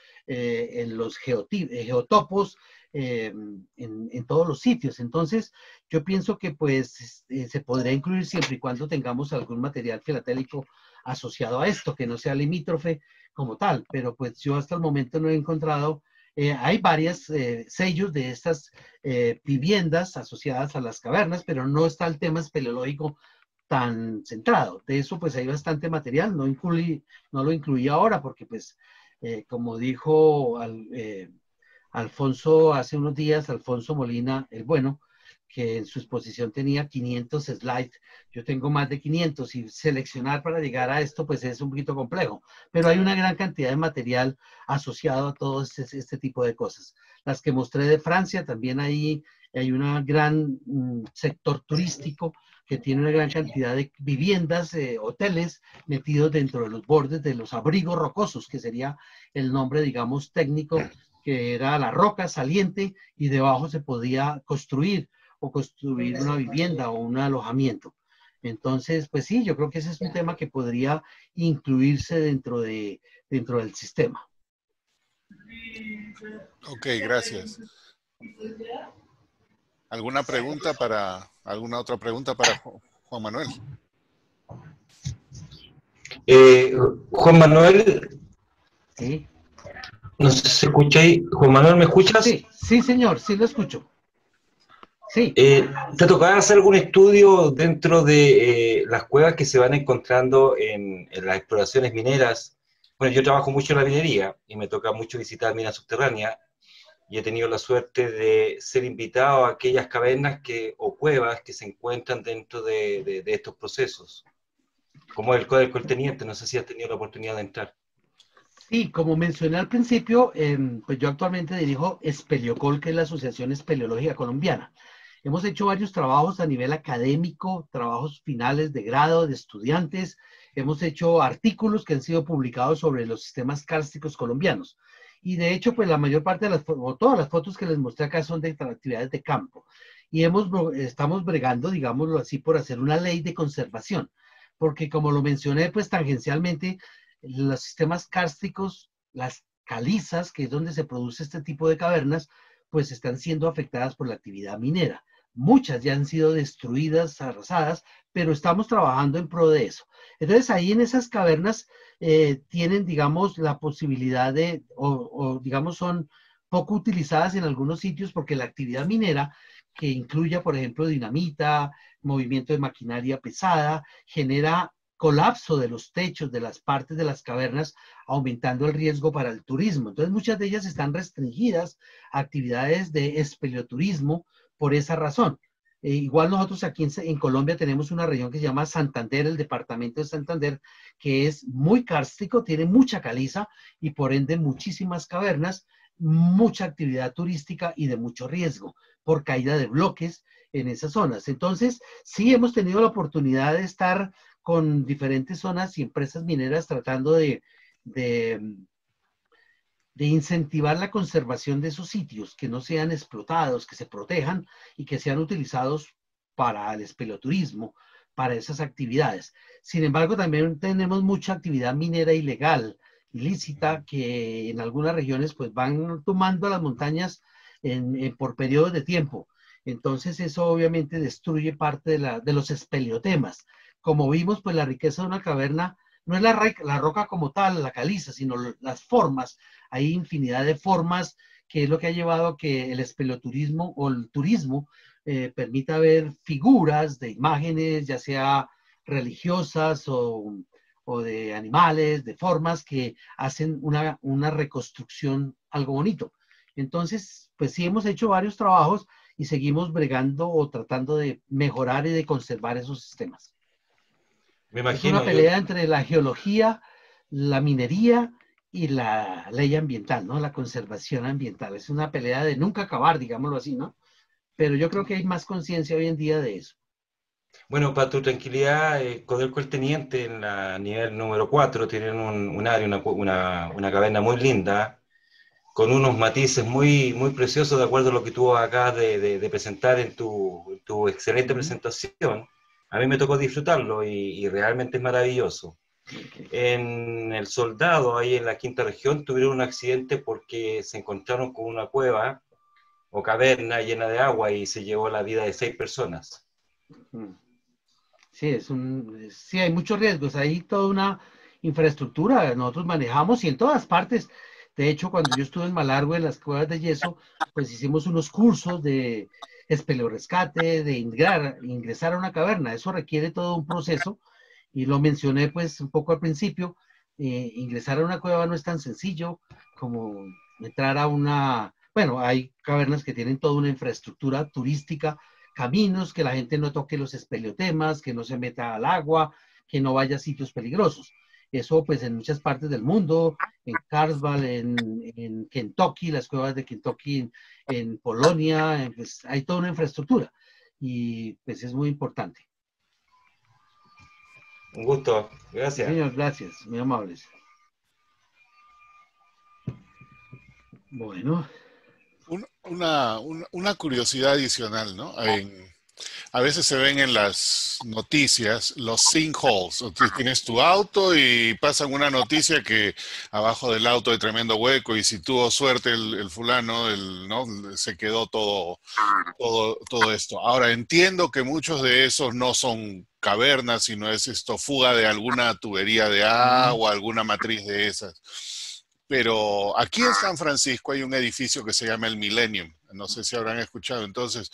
geotopos, en todos los sitios. Entonces, yo pienso que pues se podría incluir siempre y cuando tengamos algún material filatélico asociado a esto, que no sea limítrofe como tal, pero pues yo hasta el momento no he encontrado hay varios sellos de estas viviendas asociadas a las cavernas, pero no está el tema espeleológico tan centrado. De eso pues hay bastante material, no lo incluí ahora porque pues como dijo Alfonso, hace unos días, Alfonso Molina, el bueno, que en su exposición tenía 500 slides. Yo tengo más de 500 y seleccionar para llegar a esto pues es un poquito complejo, pero hay una gran cantidad de material asociado a todo este tipo de cosas. Las que mostré de Francia, también hay un gran sector turístico que tiene una gran cantidad de viviendas, hoteles metidos dentro de los bordes de los abrigos rocosos, que sería el nombre, digamos, técnico, que era la roca saliente y debajo se podía construir una vivienda o un alojamiento. Entonces, pues sí, yo creo que ese es un tema que podría incluirse dentro del sistema. Ok, gracias. ¿Alguna otra pregunta para Juan Manuel? Juan Manuel, ¿Sí? no sé si se escucha ahí. Juan Manuel, ¿me escuchas? Sí, sí, señor, sí lo escucho. Sí. ¿Te tocaba hacer algún estudio dentro de las cuevas que se van encontrando en las exploraciones mineras? Bueno, yo trabajo mucho en la minería y me toca mucho visitar minas subterráneas y he tenido la suerte de ser invitado a aquellas cavernas o cuevas que se encuentran dentro de estos procesos, como el Código del Teniente. No sé si has tenido la oportunidad de entrar. Sí, como mencioné al principio, pues yo actualmente dirijo Espeliocol, que es la Asociación Espeleológica Colombiana. Hemos hecho varios trabajos a nivel académico, trabajos finales de grado, de estudiantes. Hemos hecho artículos que han sido publicados sobre los sistemas kársticos colombianos. Y de hecho, pues la mayor parte de o todas las fotos que les mostré acá son de actividades de campo. Y estamos bregando, digámoslo así, por hacer una ley de conservación. Porque como lo mencioné, pues tangencialmente, los sistemas kársticos, las calizas, que es donde se produce este tipo de cavernas, pues están siendo afectadas por la actividad minera. Muchas ya han sido destruidas, arrasadas, pero estamos trabajando en pro de eso. Entonces ahí en esas cavernas tienen, digamos, la posibilidad o digamos son poco utilizadas en algunos sitios porque la actividad minera, que incluya, por ejemplo, dinamita, movimiento de maquinaria pesada, genera colapso de los techos de las partes de las cavernas, aumentando el riesgo para el turismo. Entonces muchas de ellas están restringidas a actividades de espeleoturismo por esa razón. Igual nosotros aquí en Colombia tenemos una región que se llama Santander, el departamento de Santander, que es muy kárstico, tiene mucha caliza y por ende muchísimas cavernas, mucha actividad turística y de mucho riesgo por caída de bloques en esas zonas. Entonces, sí hemos tenido la oportunidad de estar con diferentes zonas y empresas mineras tratando de incentivar la conservación de esos sitios, que no sean explotados, que se protejan y que sean utilizados para el espeleoturismo, para esas actividades. Sin embargo, también tenemos mucha actividad minera ilegal, ilícita, que en algunas regiones pues van tomando las montañas por periodos de tiempo. Entonces eso obviamente destruye parte de los espeleotemas. Como vimos, pues la riqueza de una caverna no es la roca como tal, la caliza, sino las formas. Hay infinidad de formas, que es lo que ha llevado a que el espeleoturismo o el turismo permita ver figuras de imágenes, ya sea religiosas o de animales, de formas que hacen una reconstrucción algo bonito. Entonces, pues sí hemos hecho varios trabajos y seguimos bregando o tratando de mejorar y de conservar esos sistemas. Me Es una imagino, pelea entre la geología, la minería y la ley ambiental, ¿no? La conservación ambiental. Es una pelea de nunca acabar, digámoslo así, ¿no? Pero yo creo que hay más conciencia hoy en día de eso. bueno, para tu tranquilidad, Codelco el Teniente en la nivel número 4 tienen un área, una caverna muy linda, con unos matices muy, muy preciosos de acuerdo a lo que tú acabas de presentar en tu excelente presentación. A mí me tocó disfrutarlo y realmente es maravilloso. Okay. En El Soldado, ahí en la quinta región, tuvieron un accidente porque se encontraron con una cueva o caverna llena de agua y se llevó la vida de 6 personas. Sí, sí, hay muchos riesgos. Hay toda una infraestructura, nosotros manejamos y en todas partes. De hecho, cuando yo estuve en Malargüe, en las cuevas de yeso, pues hicimos unos cursos de espeleorescate, de ingresar a una caverna. Eso requiere todo un proceso y lo mencioné pues un poco al principio. Ingresar a una cueva no es tan sencillo como entrar a una bueno, hay cavernas que tienen toda una infraestructura turística, caminos, que la gente no toque los espeleotemas, que no se meta al agua, que no vaya a sitios peligrosos. Eso pues en muchas partes del mundo, en Carlsbad, en Kentucky, las cuevas de Kentucky, en Polonia, pues hay toda una infraestructura y pues es muy importante. Un gusto, Sí, gracias. señor, gracias, muy amables. Bueno. Una curiosidad adicional, ¿no? A veces se ven en las noticias los sinkholes. O tú tienes tu auto y pasan una noticia que abajo del auto hay tremendo hueco y si tuvo suerte el fulano, ¿no? Se quedó todo esto. Ahora, entiendo que muchos de esos no son cavernas, sino es esto, fuga de alguna tubería de agua, alguna matriz de esas. Pero aquí en San Francisco hay un edificio que se llama el Millennium. No sé si habrán escuchado. Entonces,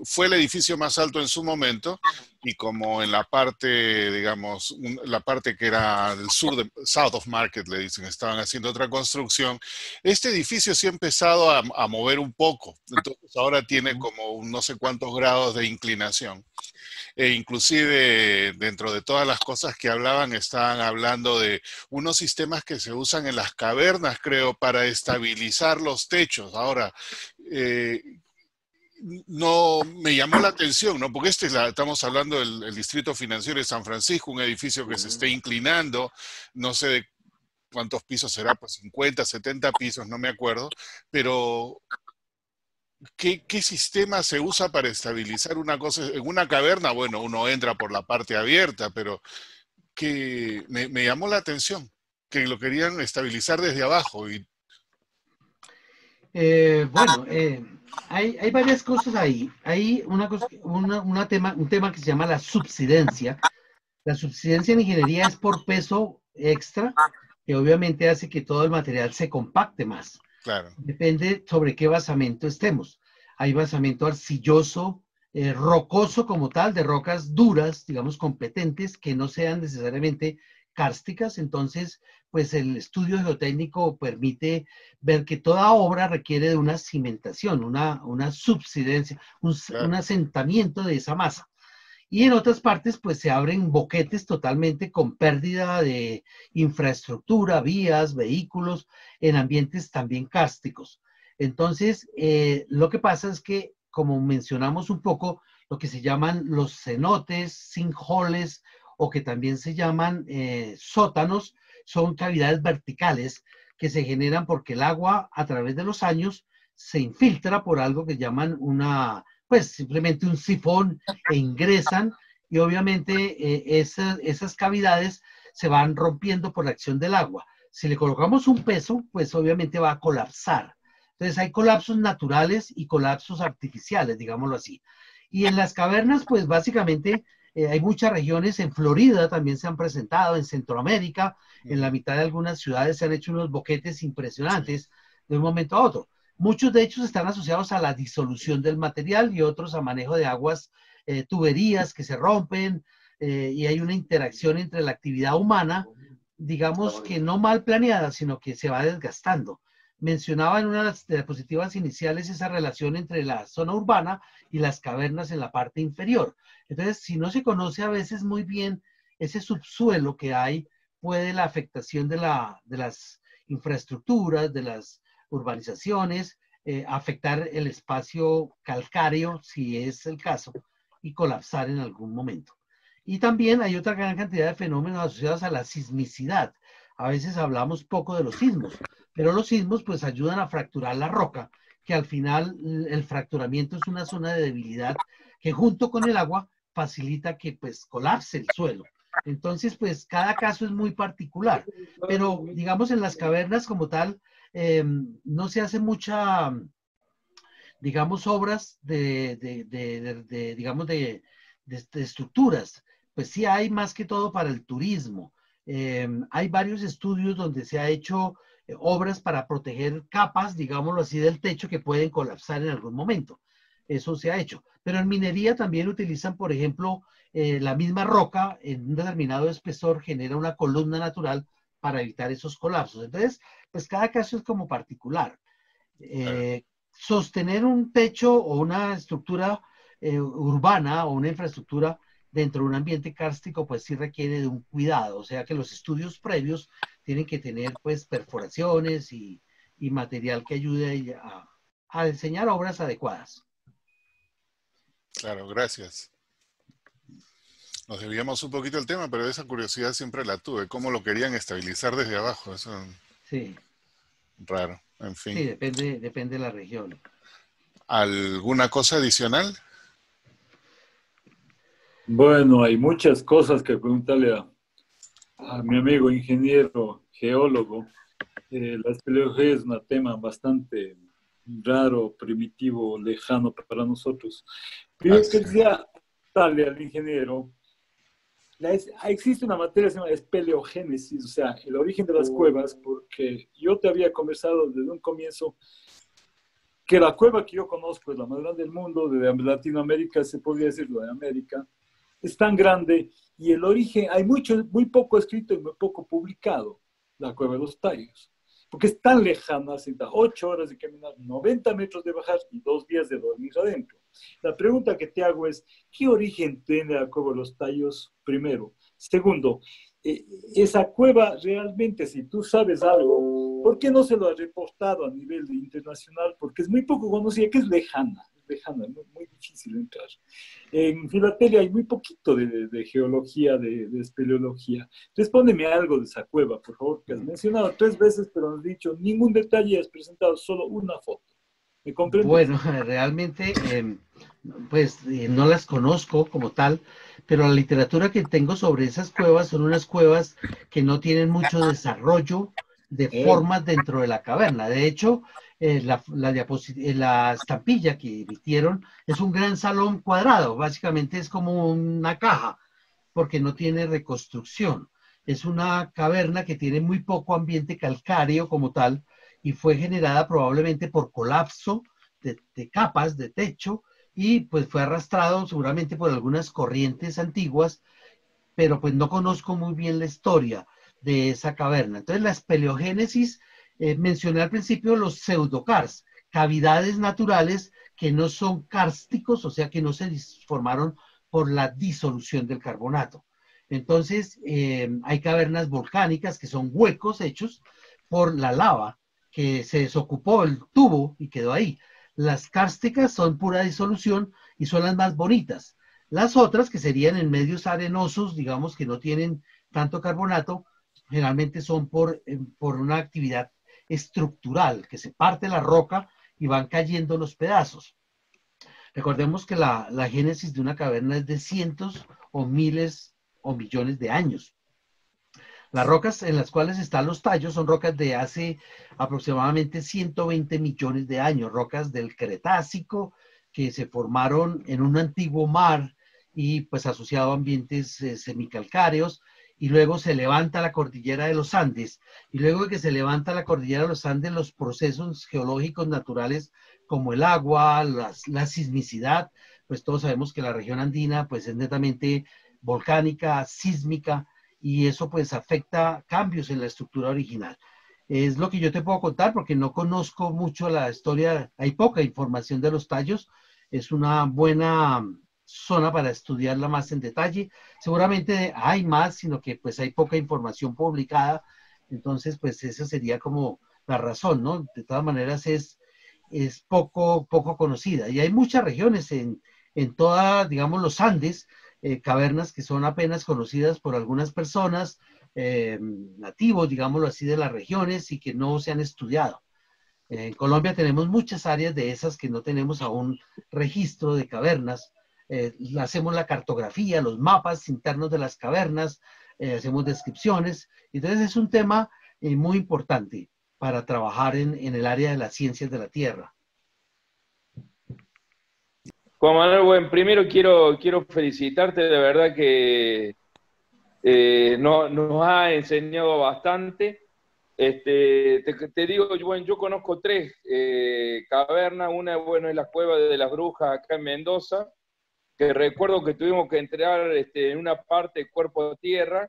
fue el edificio más alto en su momento y como en la parte, digamos, la parte que era del sur de South of Market, le dicen, estaban haciendo otra construcción. Este edificio sí ha empezado a mover un poco. Entonces, ahora tiene como no sé cuántos grados de inclinación. E inclusive dentro de todas las cosas que hablaban, estaban hablando de unos sistemas que se usan en las cavernas, creo, para estabilizar los techos. Ahora, eh, no me llamó la atención, ¿no? Porque estamos hablando del Distrito Financiero de San Francisco, un edificio que se esté inclinando, no sé de cuántos pisos será, pues 50, 70 pisos, no me acuerdo, pero ¿qué sistema se usa para estabilizar una cosa? En una caverna, bueno, uno entra por la parte abierta, pero que me llamó la atención, que lo querían estabilizar desde abajo. Bueno, hay varias cosas ahí. Hay un tema que se llama la subsidencia. La subsidencia en ingeniería es por peso extra, que obviamente hace que todo el material se compacte más. Claro. Depende sobre qué basamento estemos. Hay basamento arcilloso, rocoso como tal, de rocas duras, digamos, competentes, que no sean necesariamente kársticas. Entonces, pues el estudio geotécnico permite ver que toda obra requiere de una cimentación, una subsidencia, un Claro. asentamiento de esa masa. Y en otras partes, pues se abren boquetes totalmente con pérdida de infraestructura, vías, vehículos, en ambientes también cársticos. Entonces, lo que pasa es que, como mencionamos un poco, lo que se llaman los cenotes, sinkholes, o que también se llaman sótanos, son cavidades verticales que se generan porque el agua a través de los años se infiltra por algo que llaman pues simplemente un sifón e ingresan y obviamente esas cavidades se van rompiendo por la acción del agua. Si le colocamos un peso, pues obviamente va a colapsar. Entonces hay colapsos naturales y colapsos artificiales, digámoslo así. Y en las cavernas, pues básicamente hay muchas regiones, en Florida también se han presentado, en Centroamérica, en la mitad de algunas ciudades se han hecho unos boquetes impresionantes de un momento a otro. Muchos de ellos están asociados a la disolución del material y otros a manejo de aguas, tuberías que se rompen, y hay una interacción entre la actividad humana, digamos que no mal planeada, sino que se va desgastando. Mencionaba en una de las diapositivas iniciales esa relación entre la zona urbana y las cavernas en la parte inferior. Entonces, si no se conoce a veces muy bien ese subsuelo que hay, puede la afectación de las infraestructuras, de las urbanizaciones, afectar el espacio calcáreo, si es el caso, y colapsar en algún momento. Y también hay otra gran cantidad de fenómenos asociados a la sismicidad. A veces hablamos poco de los sismos, pero los sismos pues ayudan a fracturar la roca, que al final el fracturamiento es una zona de debilidad que junto con el agua facilita que pues colapse el suelo. Entonces pues cada caso es muy particular, pero digamos en las cavernas como tal, no se hace mucha, digamos, obras digamos, de estructuras. Pues sí hay más que todo para el turismo. Hay varios estudios donde se ha hecho obras para proteger capas, digámoslo así, del techo que pueden colapsar en algún momento. Eso se ha hecho. Pero en minería también utilizan, por ejemplo, la misma roca en un determinado espesor genera una columna natural para evitar esos colapsos. Entonces, pues cada caso es como particular. Sostener un techo o una estructura urbana o una infraestructura dentro de un ambiente kárstico, pues sí requiere de un cuidado, o sea que los estudios previos tienen que tener pues perforaciones y material que ayude a diseñar obras adecuadas. Claro, gracias. Nos debíamos un poquito el tema, pero esa curiosidad siempre la tuve. ¿Cómo lo querían estabilizar desde abajo? Eso Sí, es raro. En sí, fin. depende de la región. ¿Alguna cosa adicional? Bueno, hay muchas cosas que preguntarle a mi amigo ingeniero, geólogo. La espeleología es un tema bastante raro, primitivo, lejano para nosotros. Pero yo Así. quería darle al ingeniero, existe una materia que se llama espeleogénesis, o sea, el origen de las cuevas, porque yo te había conversado desde un comienzo que la cueva que yo conozco es la más grande del mundo, de Latinoamérica, se podría decirlo de América, es tan grande y el origen, hay muy poco escrito y muy poco publicado, la cueva de los Tallos, porque es tan lejana, 8 horas de caminar, 90 metros de bajar y 2 días de dormir adentro. La pregunta que te hago es, ¿qué origen tiene la cueva de los Tallos? Primero. Segundo, esa cueva realmente, si tú sabes algo, ¿por qué no se lo ha reportado a nivel internacional? Porque es muy poco conocida, que es lejana, muy, muy difícil entrar. En Filatelia hay muy poquito de geología, de espeleología. Respóndeme algo de esa cueva, por favor, que has mencionado 3 veces, pero no has dicho ningún detalle, has presentado solo una foto. ¿Me comprendes? Bueno, realmente, pues no las conozco como tal, pero la literatura que tengo sobre esas cuevas son unas cuevas que no tienen mucho desarrollo de formas dentro de la caverna. De hecho, la estampilla que emitieron es un gran salón cuadrado, básicamente es como una caja, porque no tiene reconstrucción. Es una caverna que tiene muy poco ambiente calcáreo como tal y fue generada probablemente por colapso de capas de techo y pues fue arrastrado seguramente por algunas corrientes antiguas, pero pues no conozco muy bien la historia de esa caverna. Entonces la espeleogénesis, mencioné al principio los pseudocars, cavidades naturales que no son kársticos, o sea que no se formaron por la disolución del carbonato. Entonces hay cavernas volcánicas que son huecos hechos por la lava que se desocupó el tubo y quedó ahí. Las kársticas son pura disolución y son las más bonitas. Las otras, que serían en medios arenosos, digamos que no tienen tanto carbonato, generalmente son por una actividad estructural, que se parte la roca y van cayendo los pedazos. Recordemos que la génesis de una caverna es de cientos o miles o millones de años. Las rocas en las cuales están los tallos son rocas de hace aproximadamente 120 millones de años, rocas del Cretácico que se formaron en un antiguo mar y pues asociado a ambientes semicalcáreos, y luego se levanta la cordillera de los Andes, y luego de que se levanta la cordillera de los Andes, los procesos geológicos naturales como el agua, la sismicidad, pues todos sabemos que la región andina pues es netamente volcánica, sísmica, y eso pues afecta cambios en la estructura original. Es lo que yo te puedo contar porque no conozco mucho la historia, hay poca información de los tallos, es una buena zona para estudiarla más en detalle. Seguramente hay más, sino que pues hay poca información publicada, entonces pues esa sería como la razón, ¿no? De todas maneras es poco conocida y hay muchas regiones en toda, digamos, los Andes, cavernas que son apenas conocidas por algunas personas, nativos, digámoslo así, de las regiones y que no se han estudiado. En Colombia tenemos muchas áreas de esas que no tenemos aún registro de cavernas. Hacemos la cartografía, los mapas internos de las cavernas, hacemos descripciones. Entonces es un tema muy importante para trabajar en el área de las ciencias de la Tierra. Juan Manuel, bueno, primero quiero felicitarte, de verdad que nos ha enseñado bastante. Te digo, bueno, yo conozco 3 cavernas. Una, bueno, es la Cueva de las Brujas acá en Mendoza, que recuerdo que tuvimos que entrar en una parte cuerpo a tierra,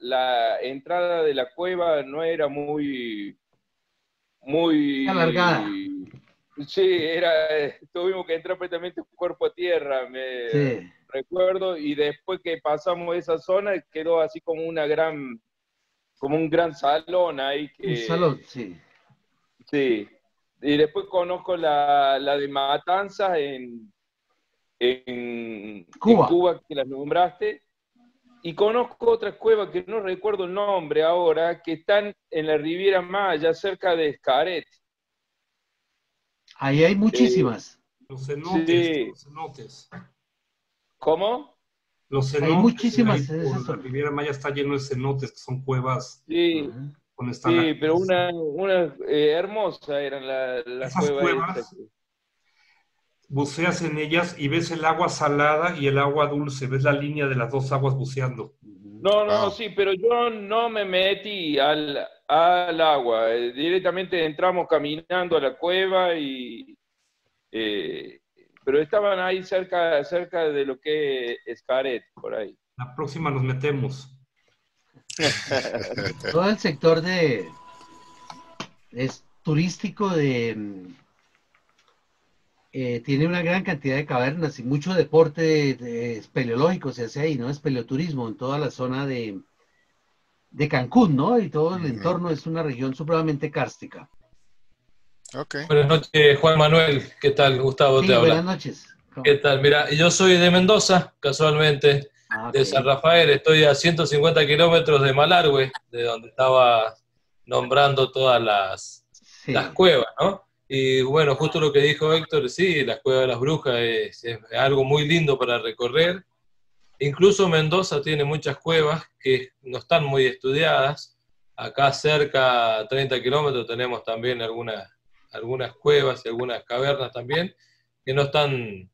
la entrada de la cueva no era muy Alargada. Sí, tuvimos que entrar prácticamente cuerpo a tierra, Sí. recuerdo, y después que pasamos esa zona quedó así como un gran salón ahí Un salón, sí. Sí, y después conozco la de Matanzas en Cuba. Cuba, que las nombraste, y conozco otras cuevas que no recuerdo el nombre ahora, que están en la Riviera Maya, cerca de Xcaret. Ahí hay muchísimas. Los cenotes, Sí. los cenotes. ¿Cómo? Los Hay cenotes, ahí muchísimas en esa por la zona. Riviera Maya está lleno de cenotes, que son cuevas Sí, donde están las... pero una hermosa eran las Esas cuevas cuevas, esas. buceas en ellas y ves el agua salada y el agua dulce, ves la línea de las dos aguas buceando. No, Wow. sí, pero yo no me metí al agua. Directamente entramos caminando a la cueva pero estaban ahí cerca de lo que es Xcaret, por ahí. La próxima nos metemos. Todo el sector es turístico tiene una gran cantidad de cavernas y mucho deporte espeleológico se hace ahí, ¿no? Espeleoturismo en toda la zona de Cancún, ¿no? Y todo el entorno es una región supremamente cárstica. Ok. Buenas noches, Juan Manuel. ¿Qué tal? Gustavo Sí, te buenas habla. noches. ¿Qué tal? Mira, yo soy de Mendoza, casualmente, de Ok. San Rafael. Estoy a 150 kilómetros de Malargüe, de donde estaba nombrando todas las Sí, cuevas, ¿no? Y bueno, justo lo que dijo Héctor, sí, las cuevas de las brujas es algo muy lindo para recorrer. Incluso Mendoza tiene muchas cuevas que no están muy estudiadas. Acá cerca, a 30 kilómetros, tenemos también algunas cuevas y algunas cavernas también que no están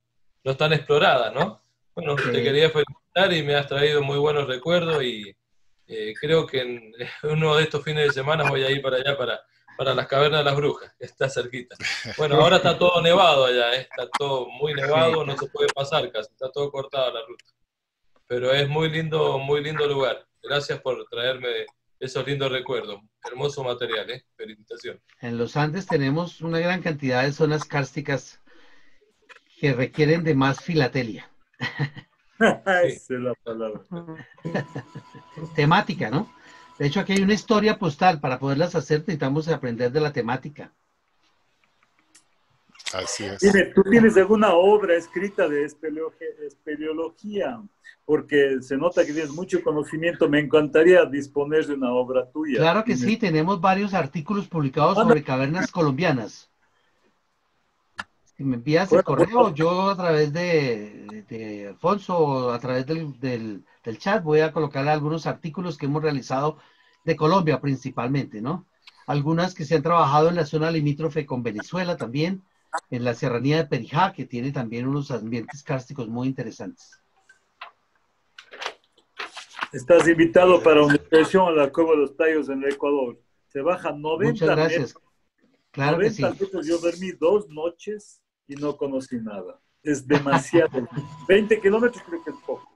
exploradas, ¿no? Bueno, sí. te quería felicitar y me has traído muy buenos recuerdos y creo que en uno de estos fines de semana voy a ir para allá, para las cavernas de las brujas, que está cerquita. Bueno, ahora está todo nevado allá, está todo muy nevado, no se puede pasar casi, está todo cortado la ruta. Pero es muy lindo lugar. Gracias por traerme esos lindos recuerdos. Hermoso material, ¿eh? Felicitaciones. En los Andes tenemos una gran cantidad de zonas kársticas que requieren de más filatelia. Esa Sí. es la palabra. Temática, ¿no? De hecho, aquí hay una historia postal. Para poderlas hacer necesitamos aprender de la temática. Así es. Dime, ¿tú tienes alguna obra escrita de espeleología? Porque se nota que tienes mucho conocimiento. Me encantaría disponer de una obra tuya. Claro que Dime. sí, tenemos varios artículos publicados sobre cavernas colombianas. Si me envías el correo, yo a través de Alfonso, o a través del chat, voy a colocar algunos artículos que hemos realizado de Colombia principalmente, ¿no? Algunas que se han trabajado en la zona limítrofe con Venezuela también, en la serranía de Perijá, que tiene también unos ambientes kársticos muy interesantes. Estás invitado para una excursión a la Cueva de los Tallos en el Ecuador. Se baja 90 Muchas gracias. metros. Claro que sí. 90 metros. Yo dormí 2 noches y no conocí nada. Es demasiado. 20 kilómetros creo que es poco.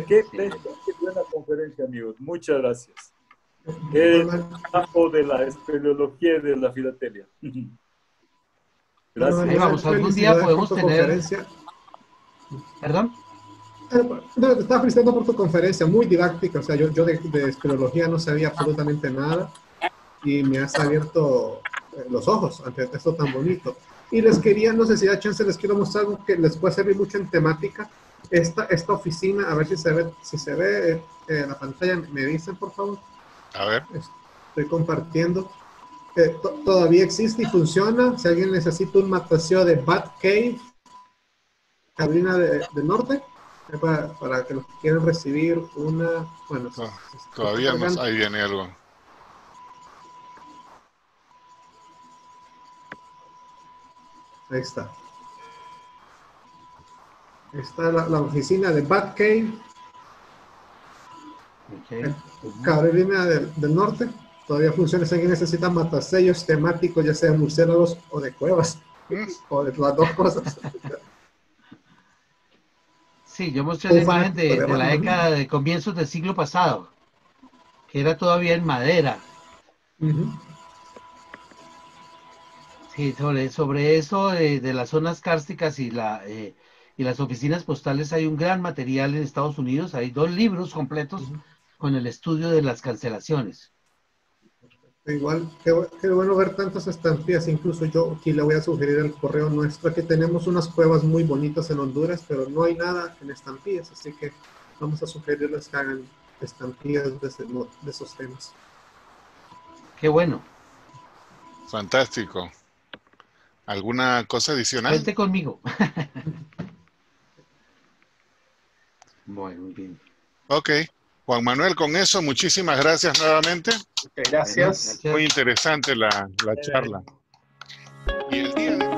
Qué buena conferencia, amigos. Muchas gracias. El campo de la espeleología y de la filatelia. Gracias. Ahí vamos, algún día podemos tener... Conferencia. ¿Perdón? No, te estaba felicitando por tu conferencia, muy didáctica. O sea, yo de espeleología no sabía absolutamente nada y me has abierto los ojos ante esto tan bonito. Y les quería, no sé si da chance, les quiero mostrar algo que les puede servir mucho en temática. Esta oficina, a ver si se ve la pantalla, me dicen, por favor. A ver. Estoy compartiendo. Todavía existe y funciona. Si alguien necesita un mataseo de Bat Cave, Carolina del Norte, para que los que quieran recibir una... Bueno, Todavía no, ahí viene algo. Ahí está. Está la oficina de Bat Cave, Okay. Carolina del Norte. Todavía funciona. Si alguien necesita matasellos temáticos, ya sea de murciélagos o de cuevas, o de las dos cosas. Sí, yo mostré la Ufa, imagen de la podemos- década de comienzos del siglo pasado, que era todavía en madera. Ujú. Sí, sobre eso de las zonas kársticas y las oficinas postales hay un gran material en Estados Unidos. Hay 2 libros completos con el estudio de las cancelaciones. Igual, qué bueno ver tantas estampillas. Incluso yo aquí le voy a sugerir el correo nuestro. Aquí tenemos unas cuevas muy bonitas en Honduras, pero no hay nada en estampillas, así que vamos a sugerirles que hagan estampillas de esos temas. Qué bueno. Fantástico. ¿Alguna cosa adicional? Cuente conmigo. Bueno, muy bien. Ok. Juan Manuel, con eso, muchísimas gracias nuevamente. Gracias. Bueno, Muy interesante la charla. Y el día de